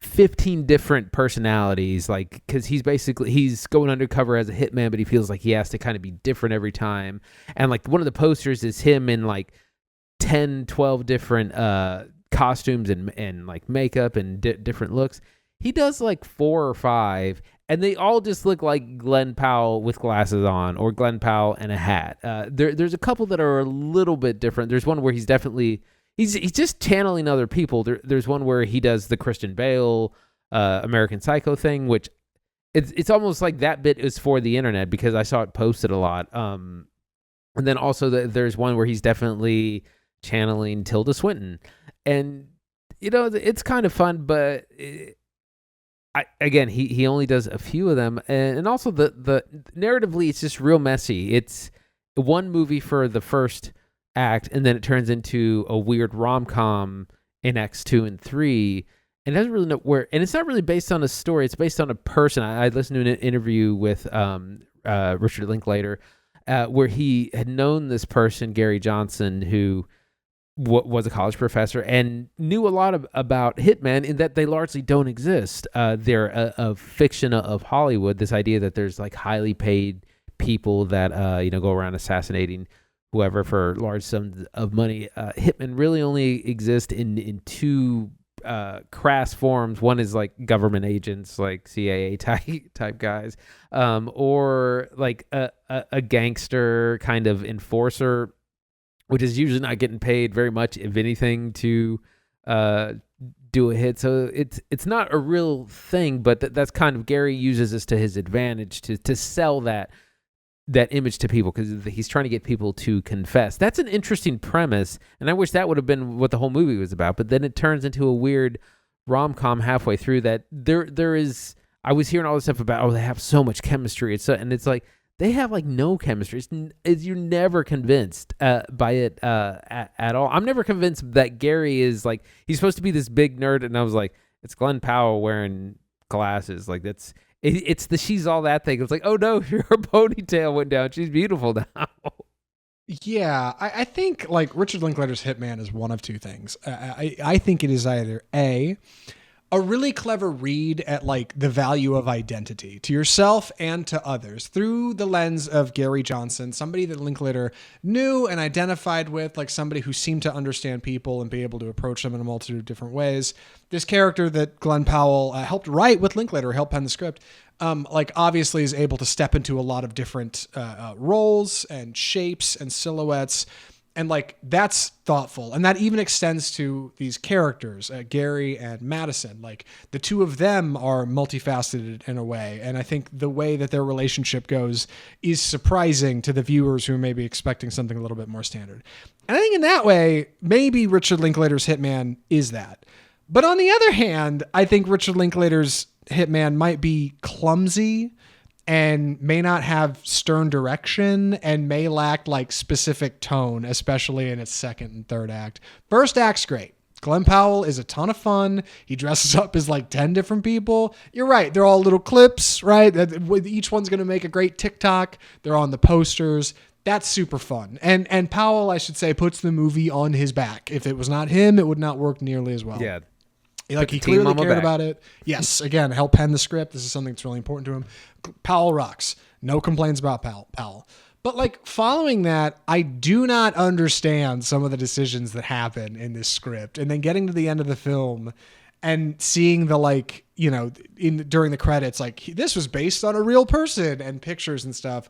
15 different personalities, like, because he's going undercover as a hitman, but he feels like he has to kind of be different every time. And like, one of the posters is him in like 10-12 different costumes and like makeup and different looks. He does like 4 or 5, and they all just look like Glenn Powell with glasses on, or Glenn Powell and a hat. There's a couple that are a little bit different. There's one where he's definitely He's just channeling other people. There's one where he does the Christian Bale American Psycho thing, which it's almost like that bit is for the internet, because I saw it posted a lot. And then also there's one where he's definitely channeling Tilda Swinton, and it's kind of fun, but he only does a few of them, and also the narratively it's just real messy. It's one movie for the first act, and then it turns into a weird rom-com in acts 2 and 3, and it doesn't really know where, and it's not really based on a story, it's based on a person. I listened to an interview with Richard Linklater where he had known this person, Gary Johnson, who was a college professor and knew a lot about hitmen, in that they largely don't exist. They're a fiction of Hollywood, this idea that there's like highly paid people that go around assassinating whoever for large sums of money. Hitmen really only exist in 2 crass forms. One is like government agents, like CIA type guys, or like a gangster kind of enforcer, which is usually not getting paid very much, if anything, to do a hit. So it's not a real thing, but that's kind of, Gary uses this to his advantage to sell that image to people, because he's trying to get people to confess. That's an interesting premise, and I wish that would have been what the whole movie was about. But then it turns into a weird rom-com halfway through that there is. I was hearing all this stuff about, they have so much chemistry. And it's like, they have like no chemistry. You're never convinced by it at all. I'm never convinced that Gary is like, he's supposed to be this big nerd, and I was like, it's Glenn Powell wearing glasses. Like, it's the she's all that thing. It's like, oh no, her ponytail went down. She's beautiful now. Yeah, I think like Richard Linklater's Hitman is one of 2 things. I think it is either a really clever read at like the value of identity to yourself and to others through the lens of Gary Johnson, somebody that Linklater knew and identified with, like somebody who seemed to understand people and be able to approach them in a multitude of different ways. This character that Glenn Powell helped write with Linklater, helped pen the script, obviously is able to step into a lot of different roles and shapes and silhouettes. And like, that's thoughtful. And that even extends to these characters, Gary and Madison. Like, the 2 of them are multifaceted in a way. And I think the way that their relationship goes is surprising to the viewers who may be expecting something a little bit more standard. And I think in that way, maybe Richard Linklater's Hitman is that. But on the other hand, I think Richard Linklater's Hitman might be clumsy and may not have stern direction and may lack like specific tone, especially in its second and third act. First act's great. Glenn Powell is a ton of fun. He dresses up as like 10 different people. You're right. They're all little clips, right? Each one's going to make a great TikTok. They're on the posters. That's super fun. And Powell, I should say, puts the movie on his back. If it was not him, it would not work nearly as well. Yeah. Like he clearly cared about it. Yes. Again, help pen the script. This is something that's really important to him. Powell rocks. No complaints about Powell. But like following that, I do not understand some of the decisions that happen in this script. And then getting to the end of the film and seeing the like, you know, during the credits, like this was based on a real person and pictures and stuff.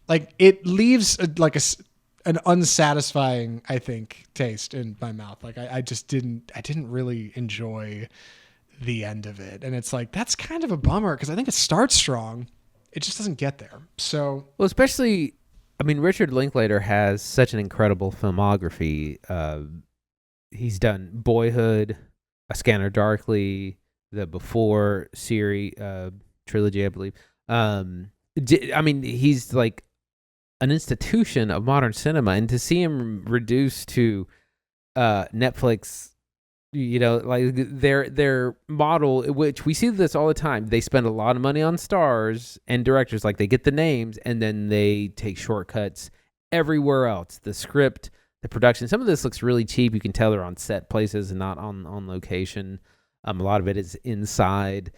Like it leaves an unsatisfying, I think, taste in my mouth. Like I didn't really enjoy the end of it. And it's like, that's kind of a bummer because I think it starts strong. It just doesn't get there. So, well, especially, I mean, Richard Linklater has such an incredible filmography. He's done Boyhood, A Scanner Darkly, the Before series, trilogy, I believe. I mean, he's like an institution of modern cinema, and to see him reduced to Netflix, you know, like their model, which we see this all the time. They spend a lot of money on stars and directors, like they get the names and then they take shortcuts everywhere else. The script, the production, some of this looks really cheap. You can tell they're on set places and not on location. A lot of it is inside.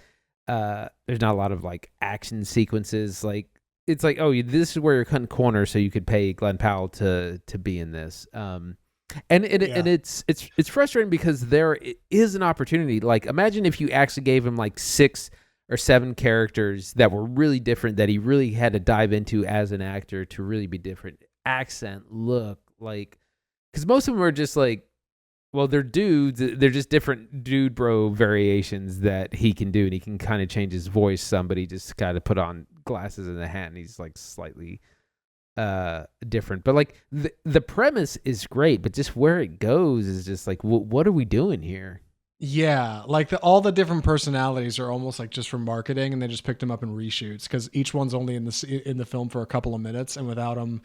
There's not a lot of like action sequences. Like it's like, oh, this is where you're cutting corners so you could pay Glenn Powell to be in this. And it's frustrating because there is an opportunity. Like imagine if you actually gave him like 6 or 7 characters that were really different, that he really had to dive into as an actor to really be different. Accent, look, like, because most of them are just like, well, they're dudes. They're just different dude bro variations that he can do, and he can kind of change his voice. Somebody just kind of put on glasses and a hat, and he's like slightly different. But like the premise is great, but just where it goes is just like, what are we doing here? Yeah, like all the different personalities are almost like just for marketing, and they just picked them up in reshoots because each one's only in the film for a couple of minutes, and without them,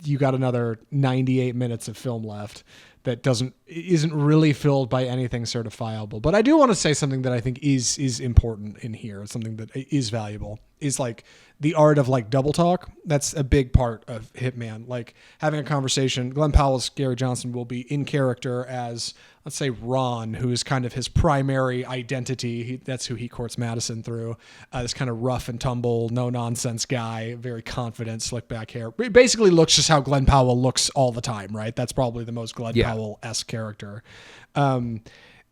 you got another 98 minutes of film left that isn't really filled by anything certifiable. But I do want to say something that I think is important in here, something that is valuable, is like the art of like double talk. That's a big part of Hitman. Like having a conversation. Glenn Powell's Gary Johnson will be in character as, let's say, Ron, who is kind of his primary identity. That's who he courts Madison through. This kind of rough and tumble, no nonsense guy, very confident, slick back hair. It basically looks just how Glenn Powell looks all the time, right? That's probably the most Glenn Powell-esque character.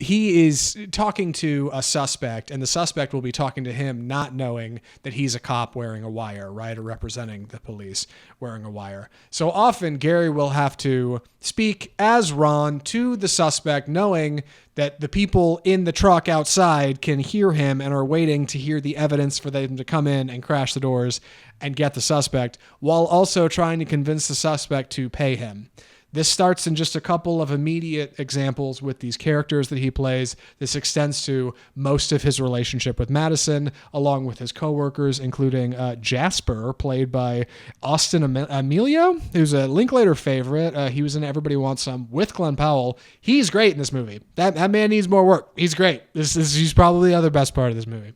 He is talking to a suspect, and the suspect will be talking to him not knowing that he's a cop wearing a wire, right? Or representing the police wearing a wire. So often Gary will have to speak as Ron to the suspect, knowing that the people in the truck outside can hear him and are waiting to hear the evidence for them to come in and crash the doors and get the suspect, while also trying to convince the suspect to pay him. This starts in just a couple of immediate examples with these characters that he plays. This extends to most of his relationship with Madison, along with his coworkers, including Jasper, played by Austin Emilio, who's a Linklater favorite. He was in Everybody Wants Some with Glenn Powell. He's great in this movie. That man needs more work. He's great. He's probably the other best part of this movie.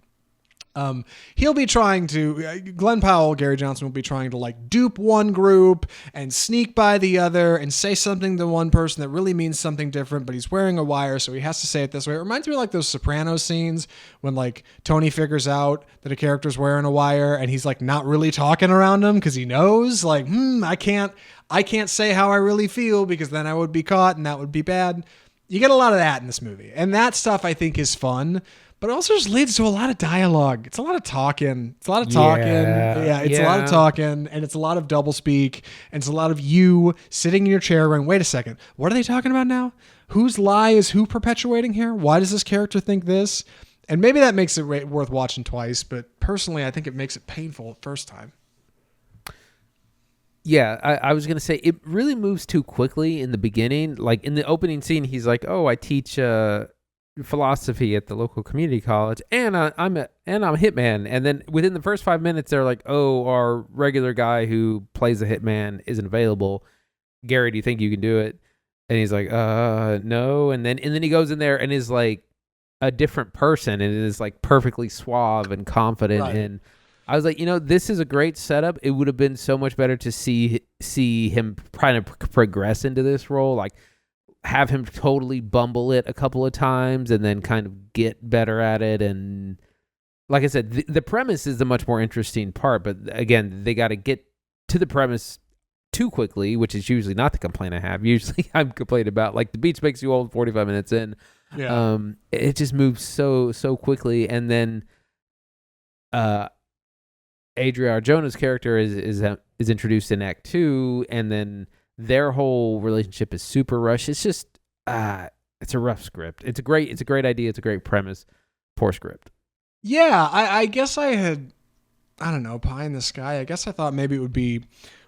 He'll be trying to, Glenn Powell, Gary Johnson will be trying to like dupe one group and sneak by the other and say something to one person that really means something different, but he's wearing a wire, so he has to say it this way. It reminds me of like those Sopranos scenes when like Tony figures out that a character's wearing a wire and he's like not really talking around him because he knows like, I can't say how I really feel because then I would be caught and that would be bad. You get a lot of that in this movie, and that stuff I think is fun. But it also just leads to a lot of dialogue. It's a lot of talking. It's a lot of talking. A lot of talking, and it's a lot of doublespeak, and it's a lot of you sitting in your chair going, wait a second, what are they talking about now? Whose lie is who perpetuating here? Why does this character think this? And maybe that makes it worth watching twice, but personally, I think it makes it painful first time. Yeah, I was going to say, it really moves too quickly in the beginning. Like, in the opening scene, he's like, oh, I teach philosophy at the local community college, and I'm a hitman. And then within the first 5 minutes, they're like, "Oh, our regular guy who plays the hitman isn't available. Gary, do you think you can do it?" And he's like, no." And then he goes in there and is like a different person, and is like perfectly suave and confident. Right. And I was like, this is a great setup. It would have been so much better to see him trying to progress into this role, like have him totally bumble it a couple of times and then kind of get better at it. And like I said, the premise is the much more interesting part, but again, they got to get to the premise too quickly, which is usually not the complaint I have. Usually I'm complaining about like the beach makes you old 45 minutes in. Yeah. It just moves so quickly. And then Adria Arjona's character is introduced in Act 2, and then their whole relationship is super rushed. It's just it's a rough script. It's a great idea. It's a great premise. Poor script. Yeah, I guess I had, I don't know, pie in the sky. I guess I thought maybe it would be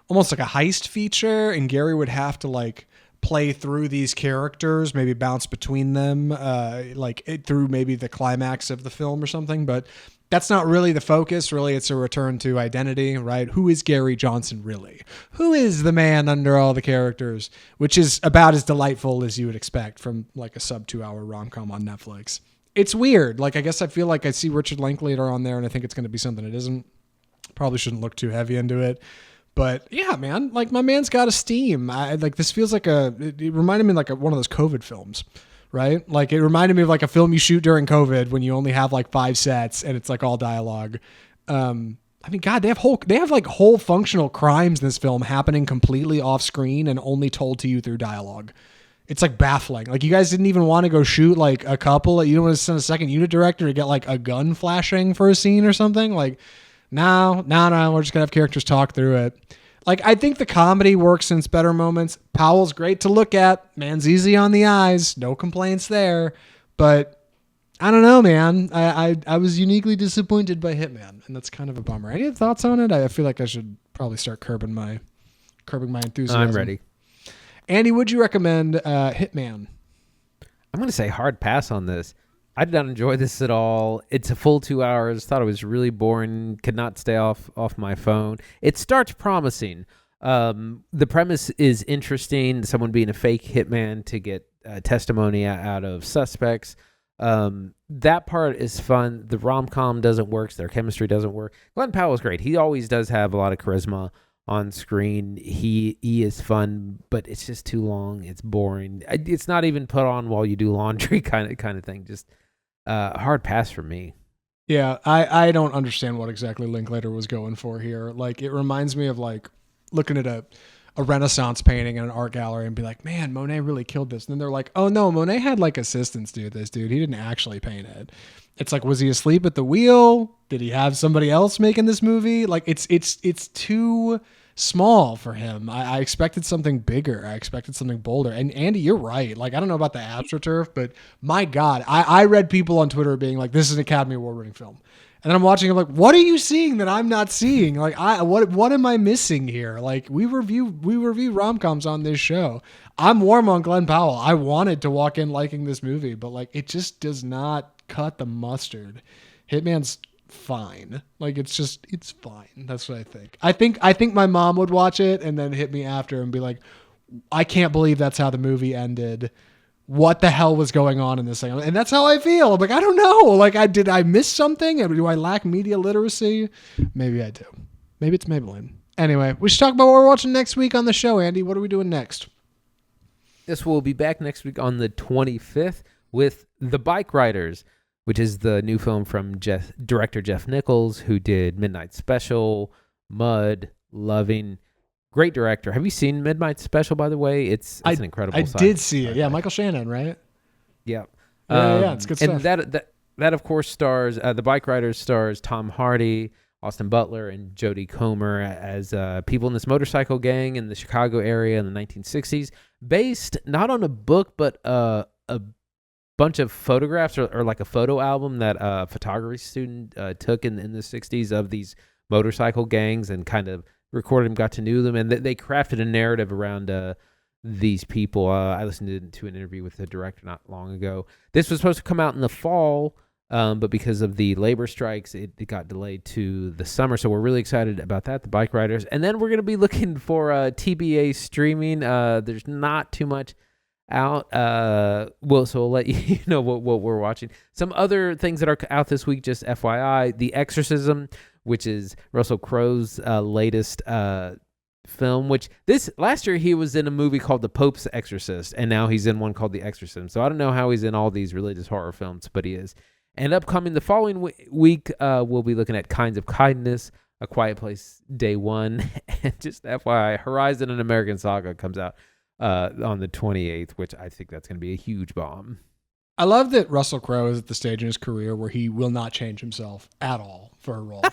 almost like a heist feature, and Gary would have to like play through these characters, maybe bounce between them, through maybe the climax of the film or something. But that's not really the focus. Really, it's a return to identity, right? Who is Gary Johnson really? Who is the man under all the characters? Which is about as delightful as you would expect from like a sub 2 hour rom-com on Netflix. It's weird. Like, I guess I feel like I see Richard Linklater on there, and I think it's going to be something it isn't. Probably shouldn't look too heavy into it. But yeah, man, like my man's got a steam. This feels like it reminded me like one of those COVID films, right? Like it reminded me of like a film you shoot during COVID when you only have like 5 sets and it's like all dialogue. I mean, God, they have like whole functional crimes in this film happening completely off screen and only told to you through dialogue. It's like baffling. Like you guys didn't even want to go shoot like a couple. You don't want to send a second unit director to get like a gun flashing for a scene or something. Like, no, we're just gonna have characters talk through it. Like, I think the comedy works in its better moments. Powell's great to look at. Man's easy on the eyes. No complaints there. But I don't know, man. I was uniquely disappointed by Hitman, and that's kind of a bummer. Any thoughts on it? I feel like I should probably start curbing my enthusiasm. I'm ready. Andy, would you recommend Hitman? I'm going to say hard pass on this. I did not enjoy this at all. It's a full 2 hours. Thought it was really boring. Could not stay off my phone. It starts promising. The premise is interesting. Someone being a fake hitman to get testimony out of suspects. That part is fun. The rom-com doesn't work. Their chemistry doesn't work. Glenn Powell is great. He always does have a lot of charisma on screen. He is fun, but it's just too long. It's boring. It's not even put on while you do laundry kind of thing. Just hard pass for me. Yeah, I don't understand what exactly Linklater was going for here. Like, it reminds me of like looking at a Renaissance painting in an art gallery and be like, man, Monet really killed this. And then they're like, oh no, Monet had like assistants do this, dude. He didn't actually paint it. It's like, was he asleep at the wheel? Did he have somebody else making this movie? Like, it's too small for him. I expected something bigger. I expected something bolder. And Andy, you're right. Like, I don't know about the AstroTurf, but my God, I read people on Twitter being like, this is an Academy Award winning film. And then I'm watching, I'm like, what are you seeing that I'm not seeing? Like, what am I missing here? Like, we review rom-coms on this show. I'm warm on Glenn Powell. I wanted to walk in liking this movie, but like, it just does not cut the mustard. Hitman's fine. Like, it's fine. That's what I think. I think my mom would watch it and then hit me after and be like, I can't believe that's how the movie ended. What the hell was going on in this thing? And that's how I feel. I'm like, I don't know. Like, did I miss something? Do I lack media literacy? Maybe I do. Maybe it's Maybelline. Anyway, we should talk about what we're watching next week on the show, Andy. What are we doing next? Yes, we'll be back next week on the 25th with The Bike Riders, which is the new film from director Jeff Nichols, who did Midnight Special, Mud, Loving. Great director. Have you seen Midnight Special, by the way? It's an incredible I did see it. Yeah, Michael Shannon, right? Yeah. Yeah, it's good stuff. And that of course, stars, The Bike Riders stars Tom Hardy, Austin Butler, and Jodie Comer as people in this motorcycle gang in the Chicago area in the 1960s, based not on a book, but a bunch of photographs or like a photo album that a photography student took in the 60s of these motorcycle gangs and kind of recorded them, got to know them, and they crafted a narrative around these people. I listened to an interview with the director not long ago. This was supposed to come out in the fall, but because of the labor strikes, it got delayed to the summer. So we're really excited about that, the Bike Riders. And then we're going to be looking for TBA streaming. There's not too much out. So we'll let you know what we're watching. Some other things that are out this week, just FYI, The Exorcism, which is Russell Crowe's latest film, which last year he was in a movie called The Pope's Exorcist, and now he's in one called The Exorcism. So I don't know how he's in all these religious horror films, but he is. And upcoming the following week, we'll be looking at Kinds of Kindness, A Quiet Place Day 1, and just FYI, Horizon: An American Saga comes out on the 28th, which I think that's going to be a huge bomb. I love that Russell Crowe is at the stage in his career where he will not change himself at all for a role.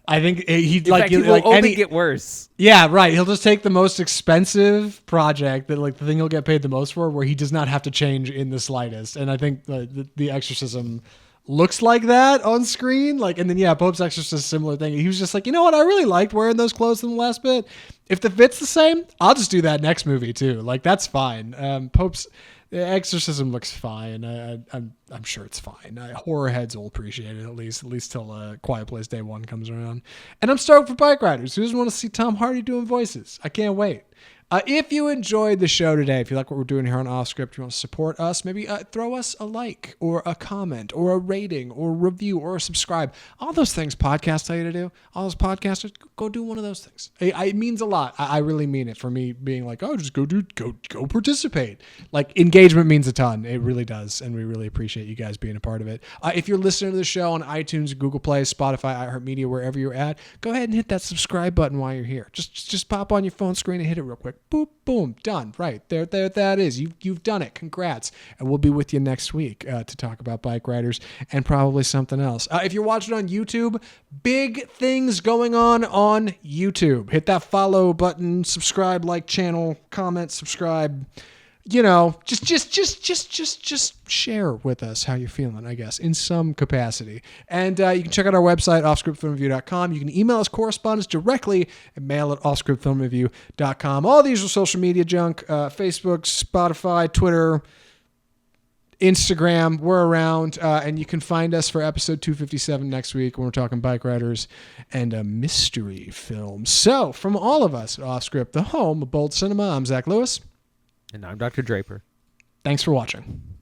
I think he will only get worse. Yeah, right. He'll just take the most expensive project, that like the thing he'll get paid the most for, where he does not have to change in the slightest. And I think the Exorcism looks like that on screen. Like, and then Pope's Exorcist, similar thing. He was just like, you know what? I really liked wearing those clothes in the last bit. If the fit's the same, I'll just do that next movie too. Like, that's fine. Pope's Exorcism looks fine. I'm sure it's fine. Horror heads will appreciate it at least till Quiet Place Day 1 comes around. And I'm stoked for Bike Riders. Who doesn't want to see Tom Hardy doing voices? I can't wait. If you enjoyed the show today, if you like what we're doing here on Off Script, you want to support us, maybe throw us a like or a comment or a rating or a review or a subscribe. All those things podcasts tell you to do. All those podcasters, go do one of those things. It means a lot. I really mean it. For me, being like, oh, just go participate. Like, engagement means a ton. It really does, and we really appreciate you guys being a part of it. If you're listening to the show on iTunes, Google Play, Spotify, iHeartMedia, wherever you're at, go ahead and hit that subscribe button while you're here. Just pop on your phone screen and hit it real quick. Boop, boom, done. Right there, that is. You've done it. Congrats. And we'll be with you next week to talk about Bike Riders and probably something else. If you're watching on YouTube, big things going on YouTube. Hit that follow button, subscribe, like channel, comment, subscribe. You know, just share with us how you're feeling, I guess, in some capacity. And you can check out our website, offscriptfilmreview.com. You can email us correspondence directly at mail@offscriptfilmreview.com. All these are social media junk, Facebook, Spotify, Twitter, Instagram. We're around, and you can find us for episode 257 next week when we're talking Bike Riders and a mystery film. So, from all of us at Off Script, the home of bold cinema, I'm Zach Lewis. And I'm Dr. Draper. Thanks for watching.